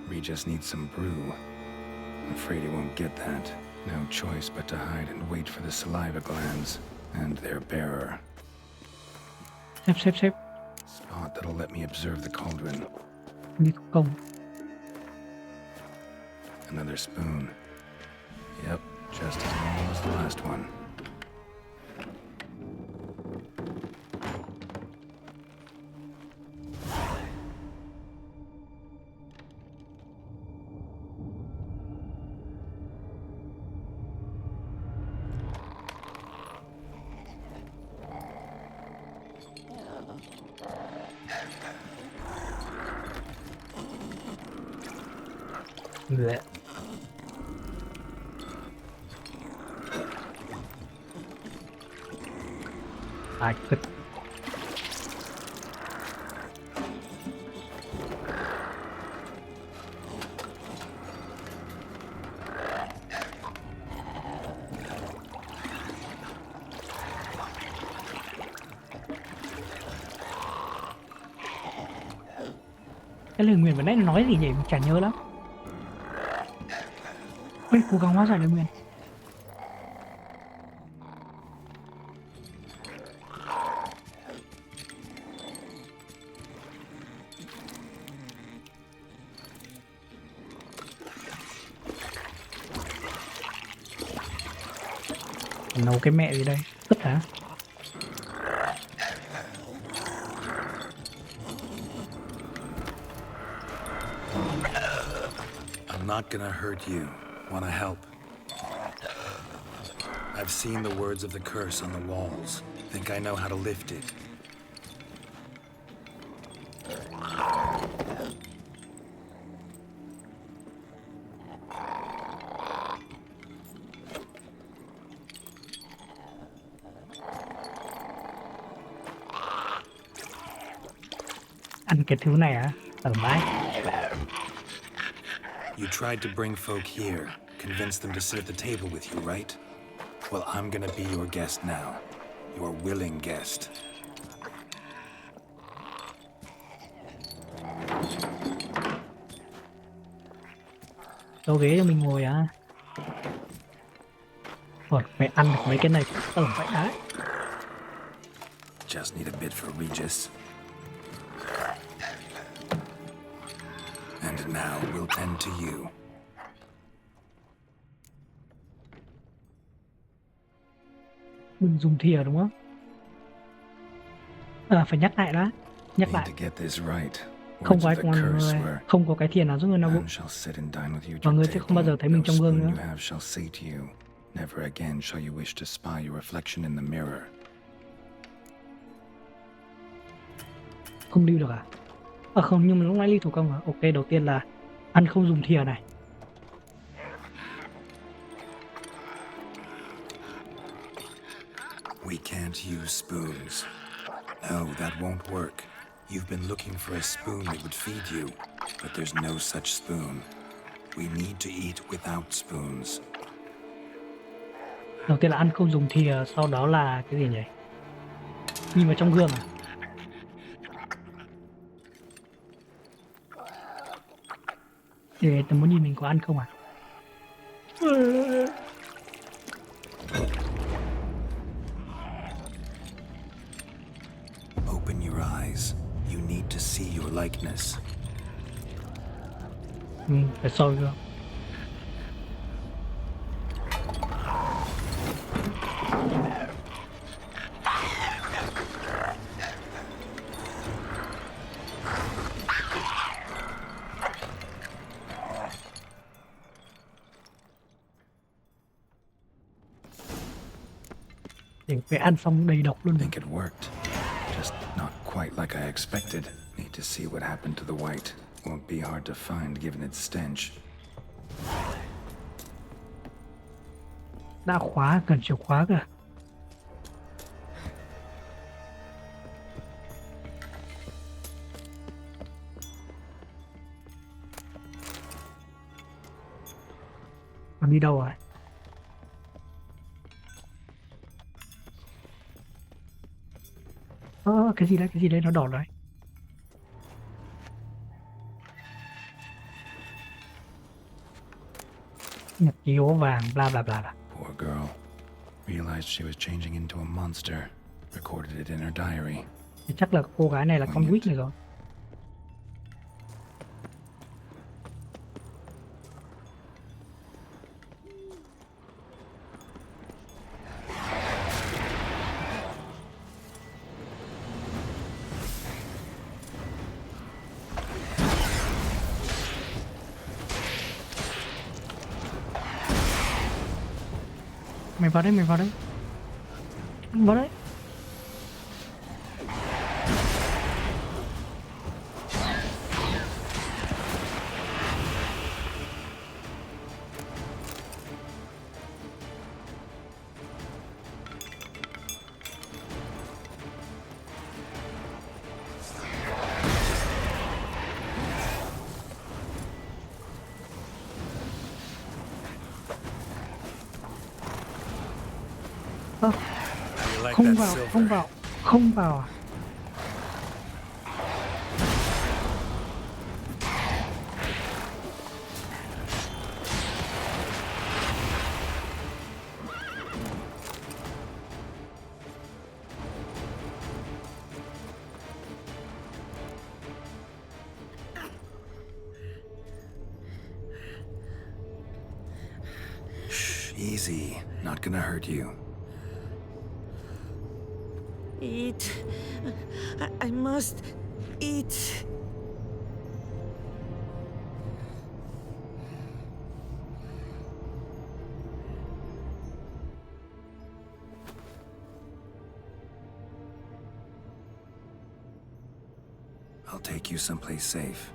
Regis needs some brew. I'm afraid he won't get that. No choice but to hide and wait for the saliva glands and their bearer. Xếp. Spot that'll let me observe the cauldron. Đi công. Another spoon. Yep, just as normal as the last one. Bleh. Ai cứt. Cái lời nguyền vừa nãy nó nói gì nhỉ? Mình chả nhớ lắm. Ôi, cố gắng hóa giải lời nguyền. Nấu cái mẹ gì đây? Tất hả? I'm not gonna hurt you. Wanna help? I've seen the words of the curse on the walls. Think I know how to lift it. Ăn cái thứ này á, tởm vãi. You tried to bring folk here, convince them to sit at the table with you, right? Well, I'm gonna be your guest now. Your willing guest. Cho ghế cho mình ngồi á. Còn phải ăn được mấy cái này tởm vậy đấy. Just need a bit for Regis. And now we'll tend to you. Đừng dùng thìa đúng không? À, phải nhắc lại đã. Nhắc Need lại. to get this right. Không Words có of ai the còn curse were, không có cái thìa nào giúp người nào bụng. "None shall sit and dine with you at Và your ngươi sẽ không bao giờ table. thấy mình No trong gương spoon nữa. you have shall say to you, never again shall you wish to spy your reflection in the mirror." Không lưu được à? À không, nhưng mà lúc nãy lưu thủ công à? Ok, đầu tiên là ăn không dùng thìa này. We can't use spoons. No, that won't work. You've been looking for a spoon that would feed you, but there's no such spoon. We need to eat without spoons. Đầu tiên là ăn không dùng thìa, sau đó là cái gì nhỉ? Nhìn vào trong gương à? Để tớ muốn nhìn mình có ăn không à? Open your eyes. You need to see your likeness. Phải soi gương. Để phải ăn xong đầy độc luôn. Think it worked. Just not quite like I expected. Need to see what happened to the white. Won't be hard to find given its stench. Đã khóa, cần chìa khóa cơ. Còn đi đâu rồi? Cái gì đấy nó đỏ đấy. Nhật ký ố vàng, bla bla bla bla. Poor girl. Realized she was changing into a monster. Recorded it in her diary. Thì chắc là cô gái này là con quýt này rồi. Mày vào đây, mày vào đây. Vào đây. Không vào, không vào, không vào à? Shh, easy. Not gonna hurt you. Eat. I must eat. I'll take you someplace safe.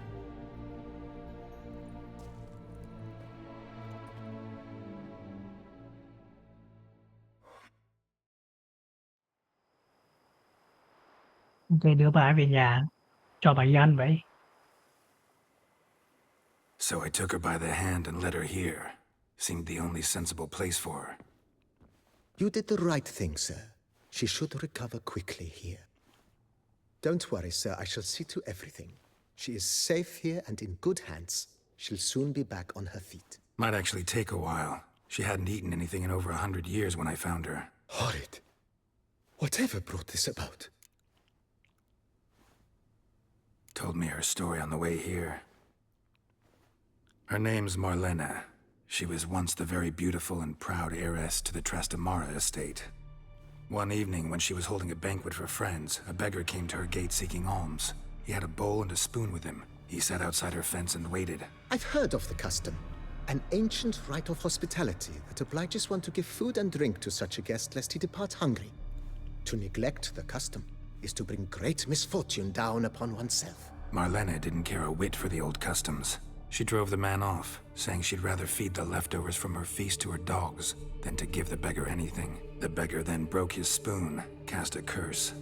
Ok, đưa bà ấy về nhà. cho bà ấy ăn vậy. So I took her by the hand and led her here. Seemed the only sensible place for her. You did the right thing, sir. She should recover quickly here. Don't worry, sir. I shall see to everything. She is safe here and in good hands. She'll soon be back on her feet. Might actually take a while. She hadn't eaten anything in over 100 years when I found her. Horrid. Whatever brought this about? Told me her story on the way here. Her name's Marlena. She was once the very beautiful and proud heiress to the Trastamara estate. One evening, when she was holding a banquet for friends, a beggar came to her gate seeking alms. He had a bowl and a spoon with him. He sat outside her fence and waited. I've heard of the custom. An ancient rite of hospitality that obliges one to give food and drink to such a guest lest he depart hungry. To neglect the custom is to bring great misfortune down upon oneself. Marlena didn't care a whit for the old customs. She drove the man off, saying she'd rather feed the leftovers from her feast to her dogs than to give the beggar anything. The beggar then broke his spoon, cast a curse.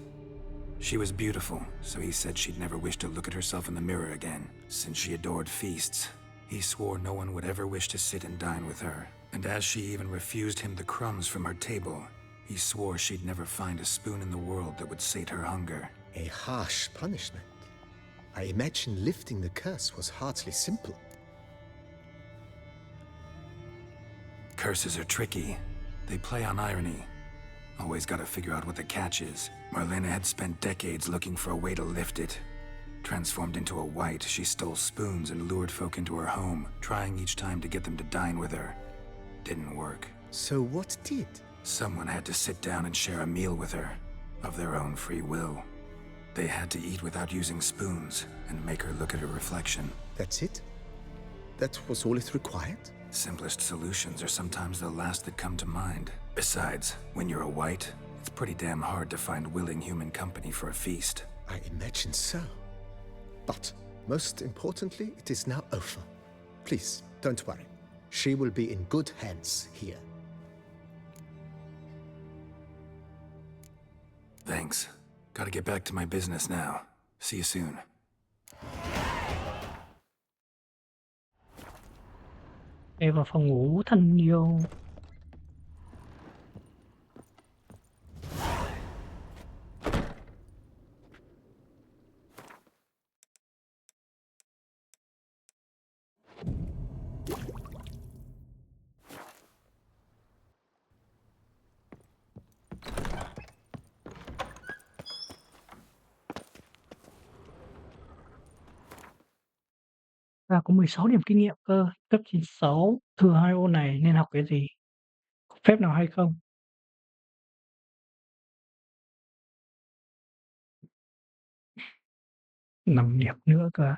She was beautiful, so he said she'd never wish to look at herself in the mirror again. Since she adored feasts, he swore no one would ever wish to sit and dine with her. And as she even refused him the crumbs from her table, he swore she'd never find a spoon in the world that would sate her hunger. A harsh punishment. I imagine lifting the curse was hardly simple. Curses are tricky. They play on irony. Always gotta figure out what the catch is. Marlena had spent decades looking for a way to lift it. Transformed into a wight, she stole spoons and lured folk into her home, trying each time to get them to dine with her. Didn't work. So what did? Someone had to sit down and share a meal with her, of their own free will. They had to eat without using spoons, and make her look at her reflection. That's it? That was all it required? Simplest solutions are sometimes the last that come to mind. Besides, when you're a wight, it's pretty damn hard to find willing human company for a feast. I imagine so. But, most importantly, it is now over. Please, don't worry. She will be in good hands here. Thanks. Gotta get back to my business now. See you soon. Em vào phòng ngủ thân yêu. Có 16 điểm kinh nghiệm cơ, cấp 96, thừa 2 ô này nên học cái gì? Có phép nào hay không? Năm điểm nữa cơ à?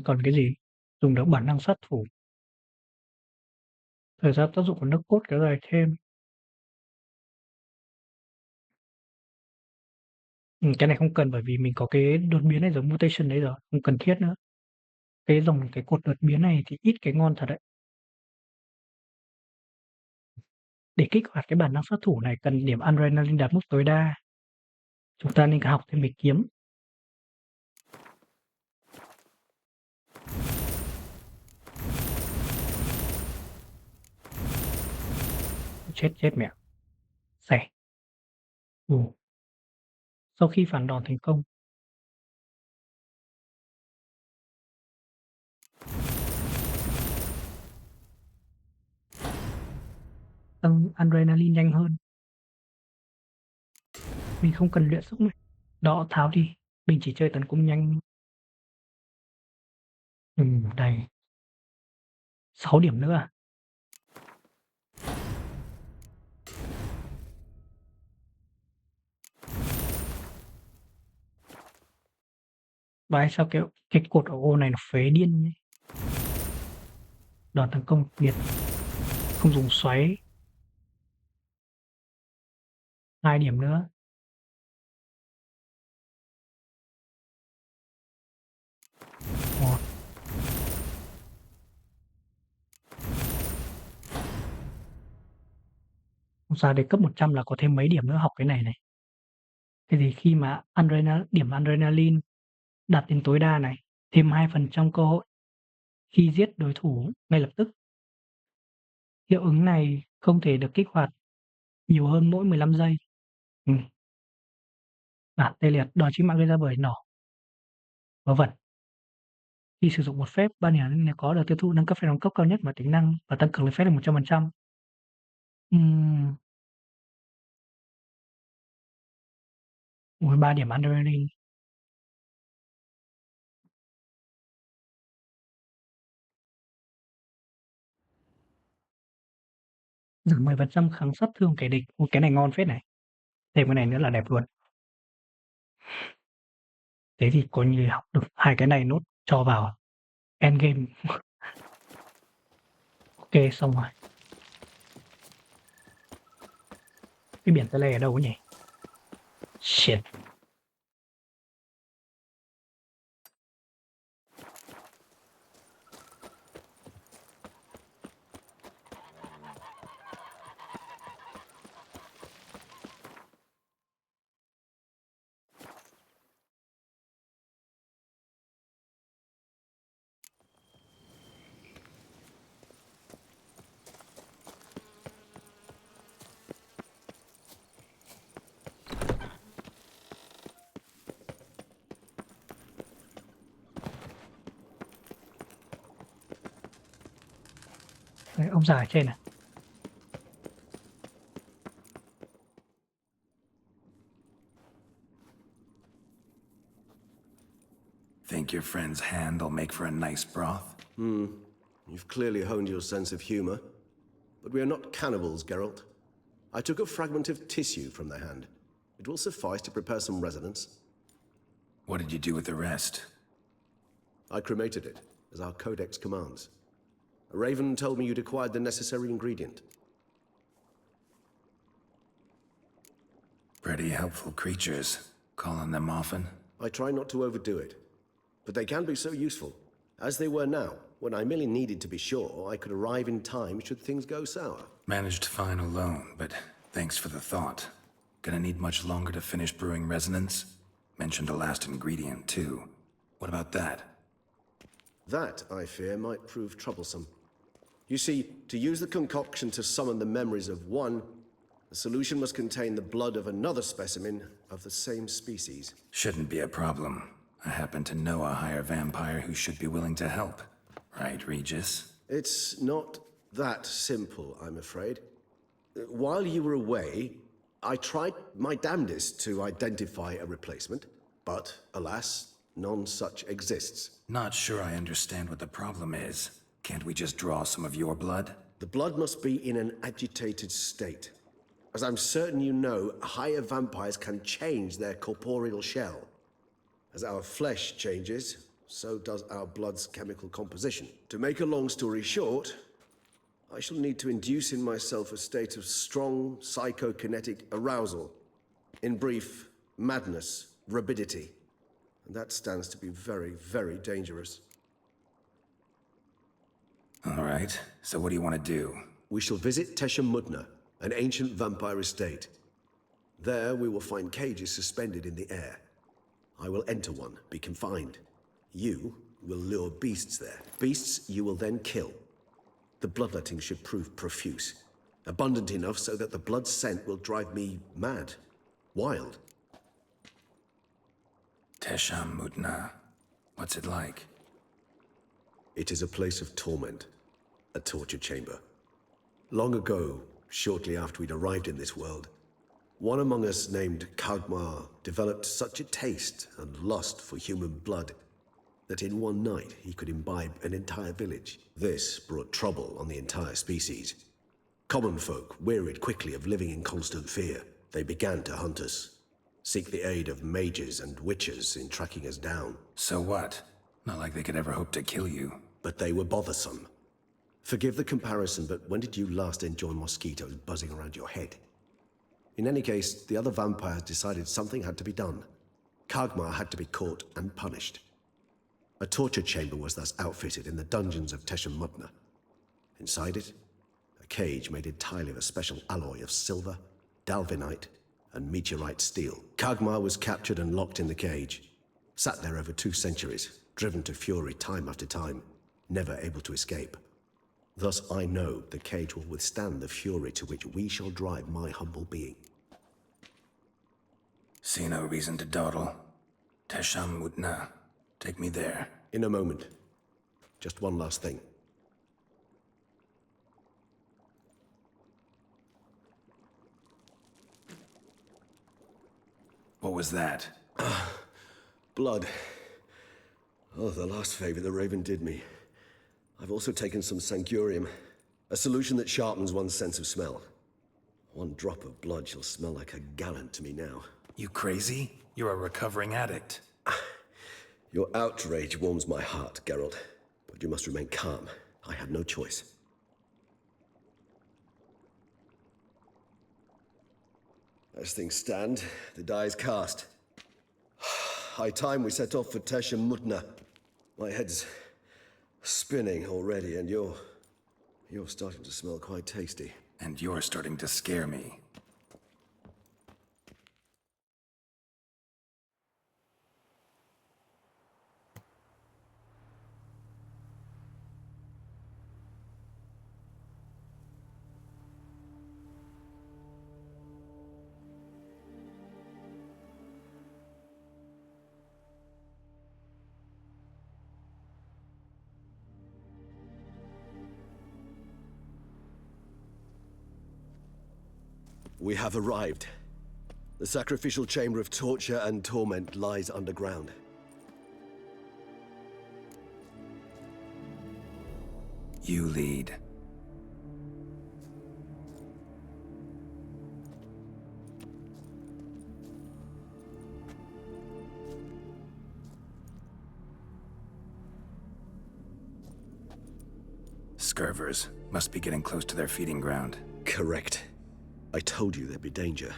Còn cái gì? Dùng được bản năng sát thủ. Thời gian tác dụng của nước cốt kéo dài thêm. Cái này không cần bởi vì mình có cái đột biến này giống mutation đấy rồi, không cần thiết nữa. Cái cột đột biến này thì ít cái ngon thật đấy. Để kích hoạt cái bản năng sát thủ này cần điểm adrenaline đạt mức tối đa. Chúng ta nên học thêm mấy kiếm. Chết mẹ. Xẻ. Sau khi phản đòn thành công. Tăng adrenaline nhanh hơn. Mình không cần luyện sức mạnh. Đó, tháo đi. Mình chỉ chơi tấn công nhanh. Đây. 6 điểm nữa à? Vãi, sao cái cột ở ô này nó phế điên ấy. Đòn tấn công biệt. Không dùng xoáy. 2 điểm nữa. Ra đến cấp 100 là có thêm mấy điểm nữa học cái này này. Thế thì khi mà điểm adrenaline đạt đến tối đa này, thêm 2% cơ hội khi giết đối thủ ngay lập tức. Hiệu ứng này không thể được kích hoạt nhiều hơn mỗi 15 giây. Tê liệt, đòn chí mạng gây ra bởi nỏ, vớ vẩn. Khi sử dụng một phép, ban nhảy nếu có được tiêu thụ nâng cấp phép đẳng cấp cao nhất và tính năng và tăng cường lên phép được 100%. 3 điểm adrenaline. Giảm 10% kháng sát thương kẻ địch. Cái này ngon phết này. Thêm cái này nữa là đẹp luôn. Thế thì coi như học được hai cái này nốt cho vào endgame. Ok, xong rồi. Cái biển tele ở đâu nhỉ? Shit. Đấy, ông già ở trên này. Think your friend's hand will make for a nice broth? You've clearly honed your sense of humor. But we are not cannibals, Geralt. I took a fragment of tissue from the hand. It will suffice to prepare some resonance. What did you do with the rest? I cremated it, as our codex commands. A raven told me you'd acquired the necessary ingredient. Pretty helpful creatures. Call on them often? I try not to overdo it. But they can be so useful, as they were now, when I merely needed to be sure I could arrive in time should things go sour. Managed fine alone, but thanks for the thought. Gonna need much longer to finish brewing resonance? Mentioned a last ingredient, too. What about that? That, I fear, might prove troublesome. You see, to use the concoction to summon the memories of one, the solution must contain the blood of another specimen of the same species. Shouldn't be a problem. I happen to know a higher vampire who should be willing to help. Right, Regis? It's not that simple, I'm afraid. While you were away, I tried my damnedest to identify a replacement, but alas, none such exists. Not sure I understand what the problem is. Can't we just draw some of your blood? The blood must be in an agitated state. As I'm certain you know, higher vampires can change their corporeal shell. As our flesh changes, so does our blood's chemical composition. To make a long story short, I shall need to induce in myself a state of strong psychokinetic arousal. In brief, madness, rabidity. And that stands to be very, very dangerous. All right, so what do you want to do? We shall visit Tesha Mudna, an ancient vampire estate. There we will find cages suspended in the air. I will enter one, be confined. You will lure beasts there. Beasts you will then kill. The bloodletting should prove profuse. Abundant enough so that the blood scent will drive me mad. Wild. Tesha Mudna. What's it like? It is a place of torment. A torture chamber. Long ago, shortly after we'd arrived in this world, one among us named Kagmar developed such a taste and lust for human blood that in one night he could imbibe an entire village. This brought trouble on the entire species. Common folk wearied quickly of living in constant fear. They began to hunt us, seek the aid of mages and witches in tracking us down. So what? Not like they could ever hope to kill you. But they were bothersome. Forgive the comparison, but when did you last enjoy mosquitoes buzzing around your head? In any case, the other vampires decided something had to be done. Kagmar had to be caught and punished. A torture chamber was thus outfitted in the dungeons of Tesha Mudna. Inside it, A cage made entirely of a special alloy of silver, dalvinite, and meteorite steel. Kagmar was captured and locked in the cage. Sat there over 2 centuries, driven to fury time after time, never able to escape. Thus I know the cage will withstand the fury to which we shall drive my humble being. See no reason to dawdle. Tesham Mutna. Take me there. In a moment. Just one last thing. What was that? Blood. Oh, the last favor the Raven did me. I've also taken some Sancurium, a solution that sharpens one's sense of smell. 1 drop of blood shall smell like a gallon to me now. You crazy? You're a recovering addict. Your outrage warms my heart, Geralt. But you must remain calm. I have no choice. As things stand, the die is cast. High time we set off for Tesha Mutna. My head's spinning already, and you're starting to smell quite tasty. And you're starting to scare me. We have arrived. The sacrificial chamber of torture and torment lies underground. You lead. Scurvers must be getting close to their feeding ground. Correct. I told you there'd be danger.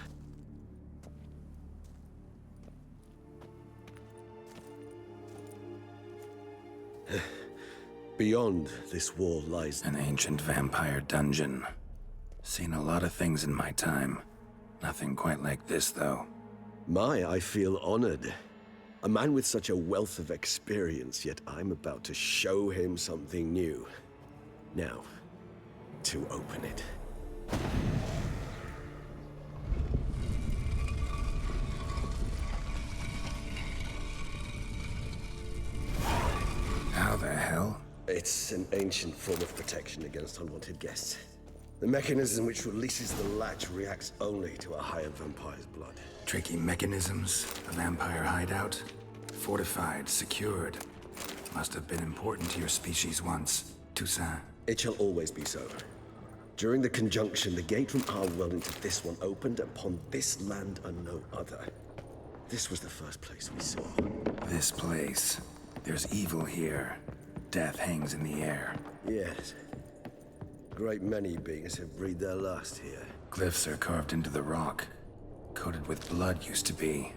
Beyond this wall lies an ancient vampire dungeon. Seen a lot of things in my time. Nothing quite like this, though. I feel honored. A man with such a wealth of experience, yet I'm about to show him something new. Now, to open it. How the hell? It's an ancient form of protection against unwanted guests. The mechanism which releases the latch reacts only to a hired vampire's blood. Tricky mechanisms, a vampire hideout. Fortified, secured. Must have been important to your species once, Toussaint. It shall always be so. During the conjunction, the gate from our world into this one opened upon this land and no other. This was the first place we saw. This place. There's evil here. Death hangs in the air. Yes. Great many beings have breathed their last here. Glyphs are carved into the rock. Coated with blood used to be.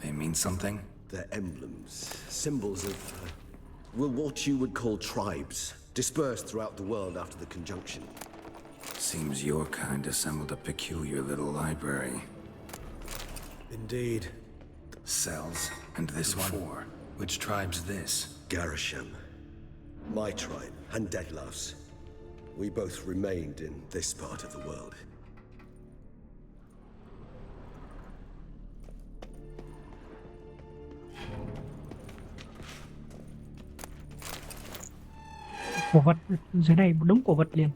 They mean something? They're emblems, symbols of, what you would call tribes, dispersed throughout the world after the conjunction. Seems your kind assembled a peculiar little library. Indeed. Cells, and this one? 4. Which tribe's this? Garisham. My tribe, and Dettlaff's. We both remained in this part of the world. Cổ vật dưới này một đống cổ vật liền.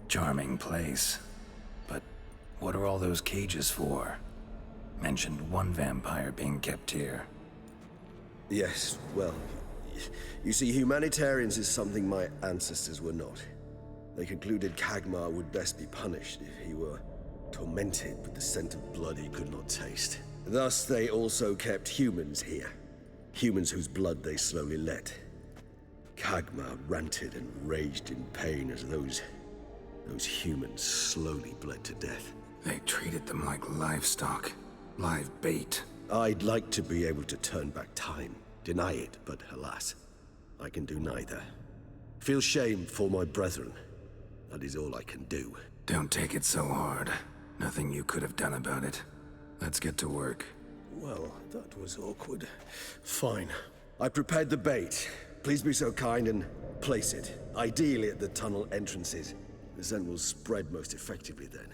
Charming place. But what are all those cages for? Mentioned one vampire being kept here. Yes, well, you see, humanitarians is something my ancestors were not. They concluded Kagmar would best be punished if he were tormented with the scent of blood he could not taste. Thus, they also kept humans here. Humans whose blood they slowly let. Kagmar ranted and raged in pain as those Those humans slowly bled to death. They treated them like livestock, live bait. I'd like to be able to turn back time, deny it, but alas, I can do neither. Feel shame for my brethren. That is all I can do. Don't take it so hard. Nothing you could have done about it. Let's get to work. Well, that was awkward. Fine. I prepared the bait. Please be so kind and place it, ideally at the tunnel entrances. The scent will spread most effectively then.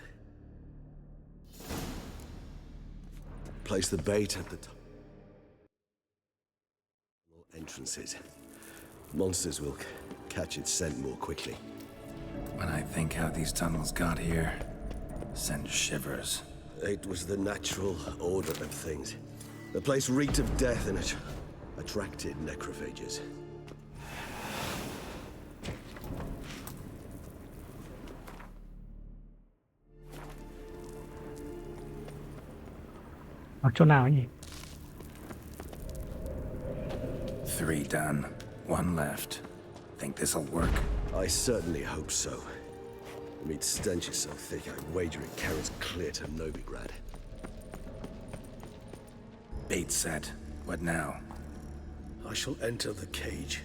Place the bait at the tunnel entrances. Monsters will catch its scent more quickly. When I think how these tunnels got here, sends shivers. It was the natural order of things. The place reeked of death and it attracted necrophages. Ở chỗ nào ấy nhỉ? 3 done, 1 left. Think this'll work? I certainly hope so. The meat stench is so thick, I wager it carries clear to Novigrad. Bait set. What now? I shall enter the cage.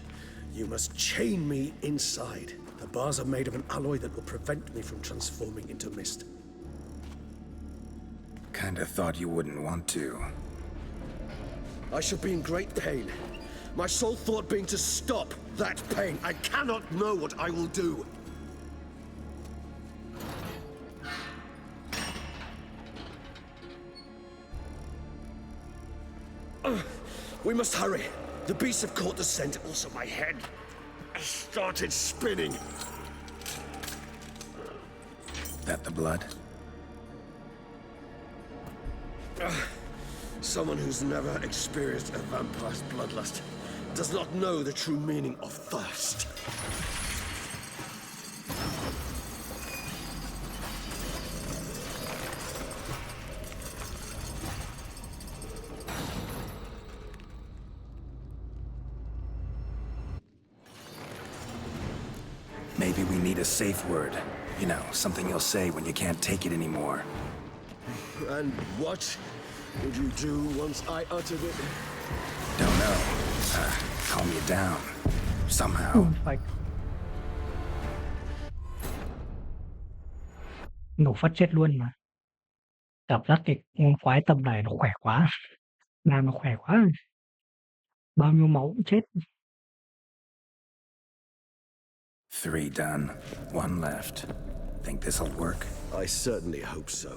You must chain me inside. The bars are made of an alloy that will prevent me from transforming into mist. Kinda thought you wouldn't want to. I shall be in great pain. My sole thought being to stop that pain. I cannot know what I will do. We must hurry. The beasts have caught the scent, also my head. I started spinning. That the blood? Someone who's never experienced a vampire's bloodlust does not know the true meaning of thirst. Maybe we need a safe word. You know, something you'll say when you can't take it anymore. And what would you do once I uttered it? Don't know. Calm you down. Somehow. Phải nổ phát chết luôn mà. Cảm giác cái con quái tầm này nó khỏe quá. Làm nó khỏe quá. Bao nhiêu máu cũng chết. 3 done, 1 left. Think this'll work? I certainly hope so.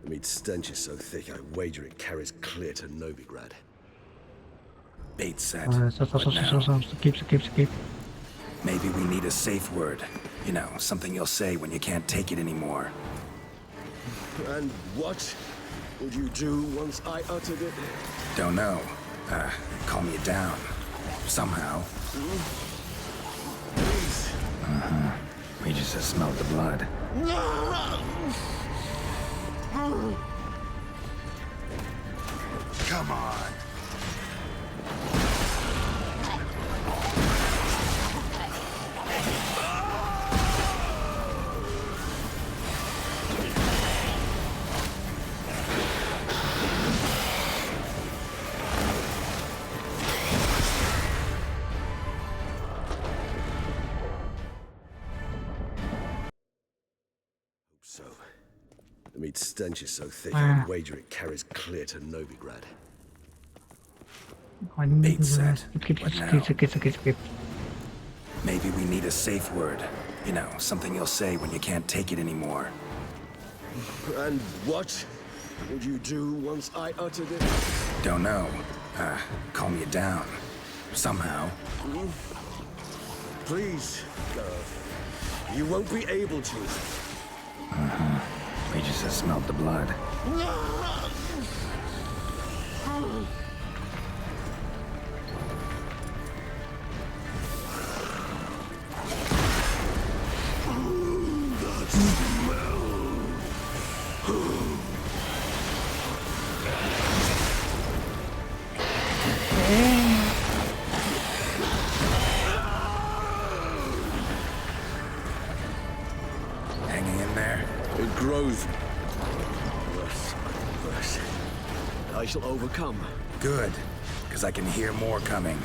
The meat stench is so thick, I wager it carries clear to Novigrad. Bait set. Skip. Maybe we need a safe word. You know, something you'll say when you can't take it anymore. And what would you do once I uttered it? Don't know. Calm you down. Somehow. Please. We just have smelled the blood. Come on. So, the meat stench is so thick, I wager it carries clear to Novigrad. Bait set. What now? Skip. Maybe we need a safe word. You know, something you'll say when you can't take it anymore. And what would you do once I uttered it? Don't know. Calm you down. Somehow. Please, you won't be able to. We just have smelled the blood. shall overcome. Good, because I can hear more coming.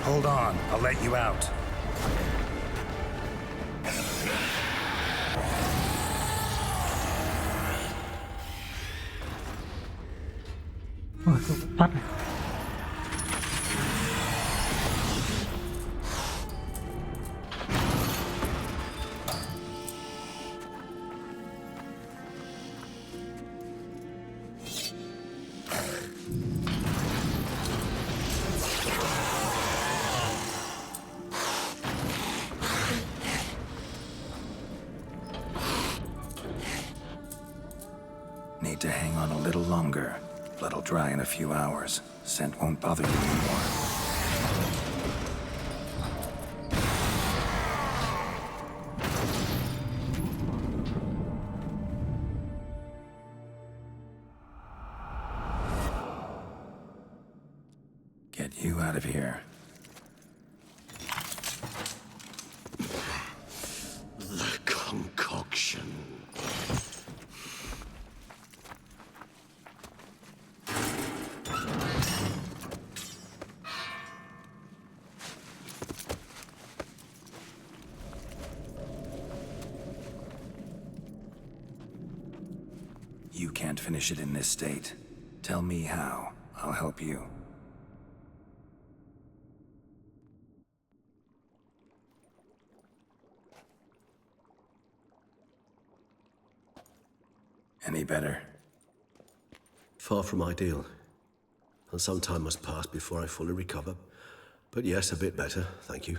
Hold on, I'll let you out. Ôi, tôi bị thoát này. Need to hang on a little longer. Blood'll dry in a few hours. Scent won't bother you anymore. Get you out of here. The concoction. You can't finish it in this state. Tell me how. I'll help you. Any better? Far from ideal. And some time must pass before I fully recover. But yes, a bit better, thank you.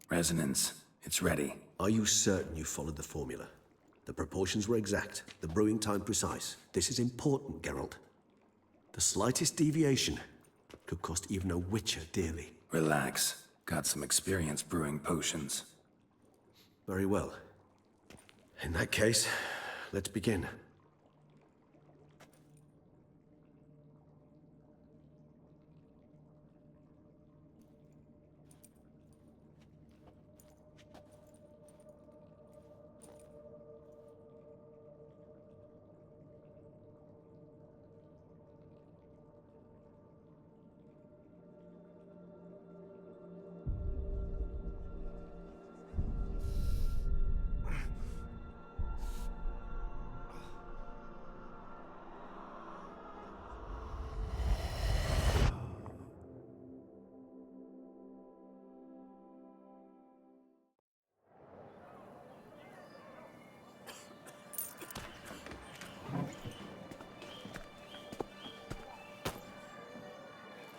Resonance. It's ready. Are you certain you followed the formula? The proportions were exact, the brewing time precise. This is important, Geralt. The slightest deviation could cost even a witcher dearly. Relax. Got some experience brewing potions. Very well. In that case, let's begin.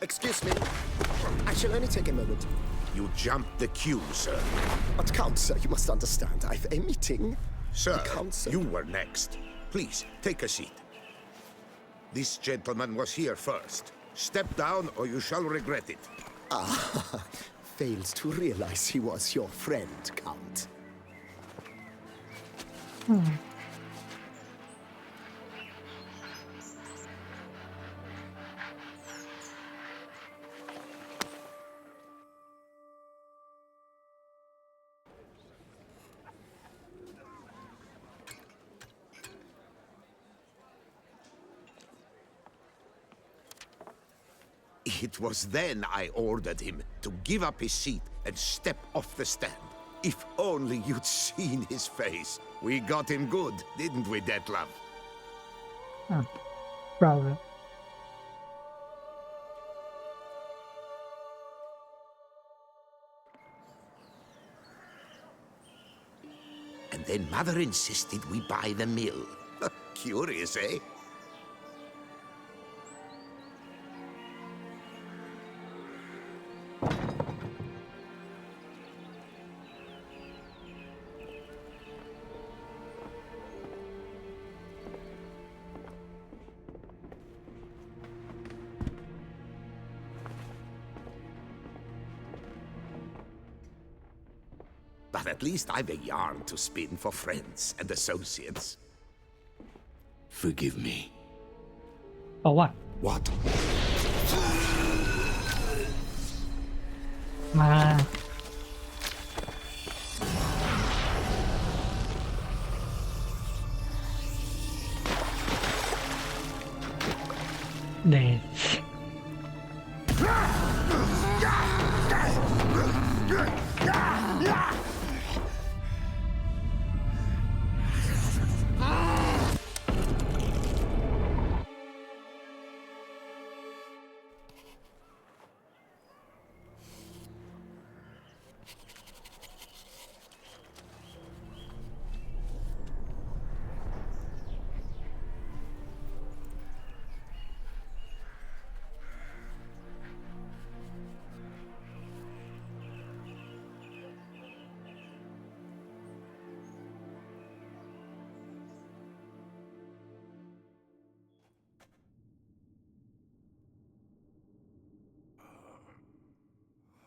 Excuse me. I shall only take a moment. You jumped the queue, sir. But Count, sir, you must understand. I've a meeting. Sir, The council. you were next. Please, take a seat. This gentleman was here first. Step down or you shall regret it. Ah, failed to realize he was your friend, Count. It was then I ordered him to give up his seat and step off the stand. If only you'd seen his face. We got him good, didn't we, Dettlaff? Bravo. And then Mother insisted we buy the mill. Curious, eh? But at least I've a yarn to spin for friends and associates. Forgive me. For what? What? Mà để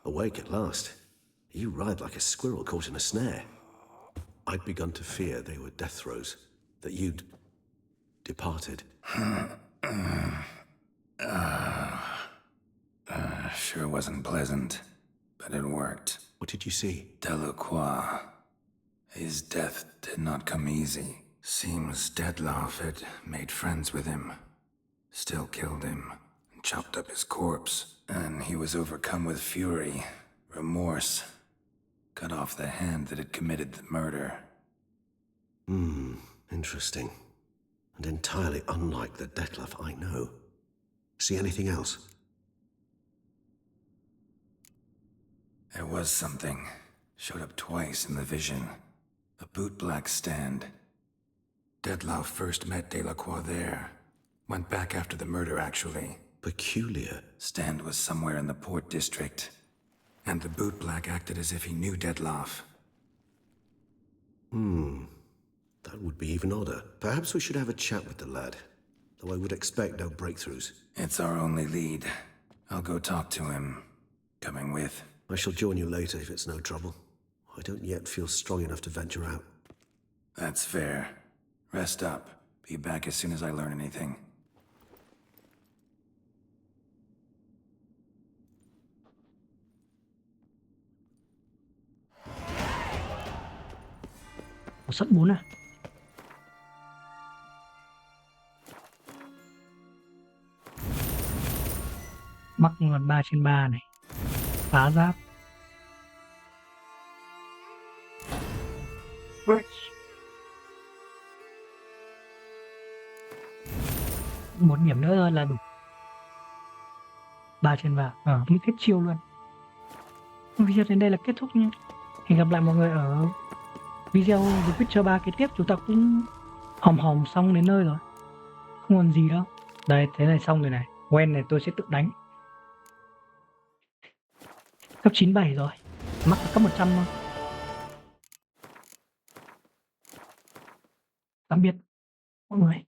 Awake at last. You ride like a squirrel caught in a snare. I'd begun to fear they were death throes, that you'd departed. Sure wasn't pleasant, but it worked. What did you see? Dettlaff. His death did not come easy. Seems Dettlaff had made friends with him. Still killed him, and chopped up his corpse. And he was overcome with fury, remorse. Cut off the hand that had committed the murder. Interesting. And entirely unlike the Dettlaff I know. See anything else? There was something. Showed up twice in the vision. A bootblack stand. Dettlaff first met Delacroix there. Went back after the murder, actually. Peculiar. Stand was somewhere in the port district. And the bootblack acted as if he knew Dettlaff. That would be even odder. Perhaps we should have a chat with the lad. Though I would expect no breakthroughs. It's our only lead. I'll go talk to him. Coming with? I shall join you later if it's no trouble. I don't yet feel strong enough to venture out. That's fair. Rest up. Be back as soon as I learn anything. có sắt 4 à? Mắc nguồn 3/3 này. Phá giáp. Một điểm nữa thôi là đủ. 3/3. Mới hết chiêu luôn. Video đến đây là kết thúc nha. Hẹn gặp lại mọi người ở video The Witcher 3 kế tiếp. Chúng ta cũng hòm xong đến nơi rồi. Không còn gì đâu. Đây, thế này xong rồi này. Quen này tôi sẽ tự đánh. Cấp 97 rồi. Mắc là cấp 100 thôi. Tạm biệt mọi người.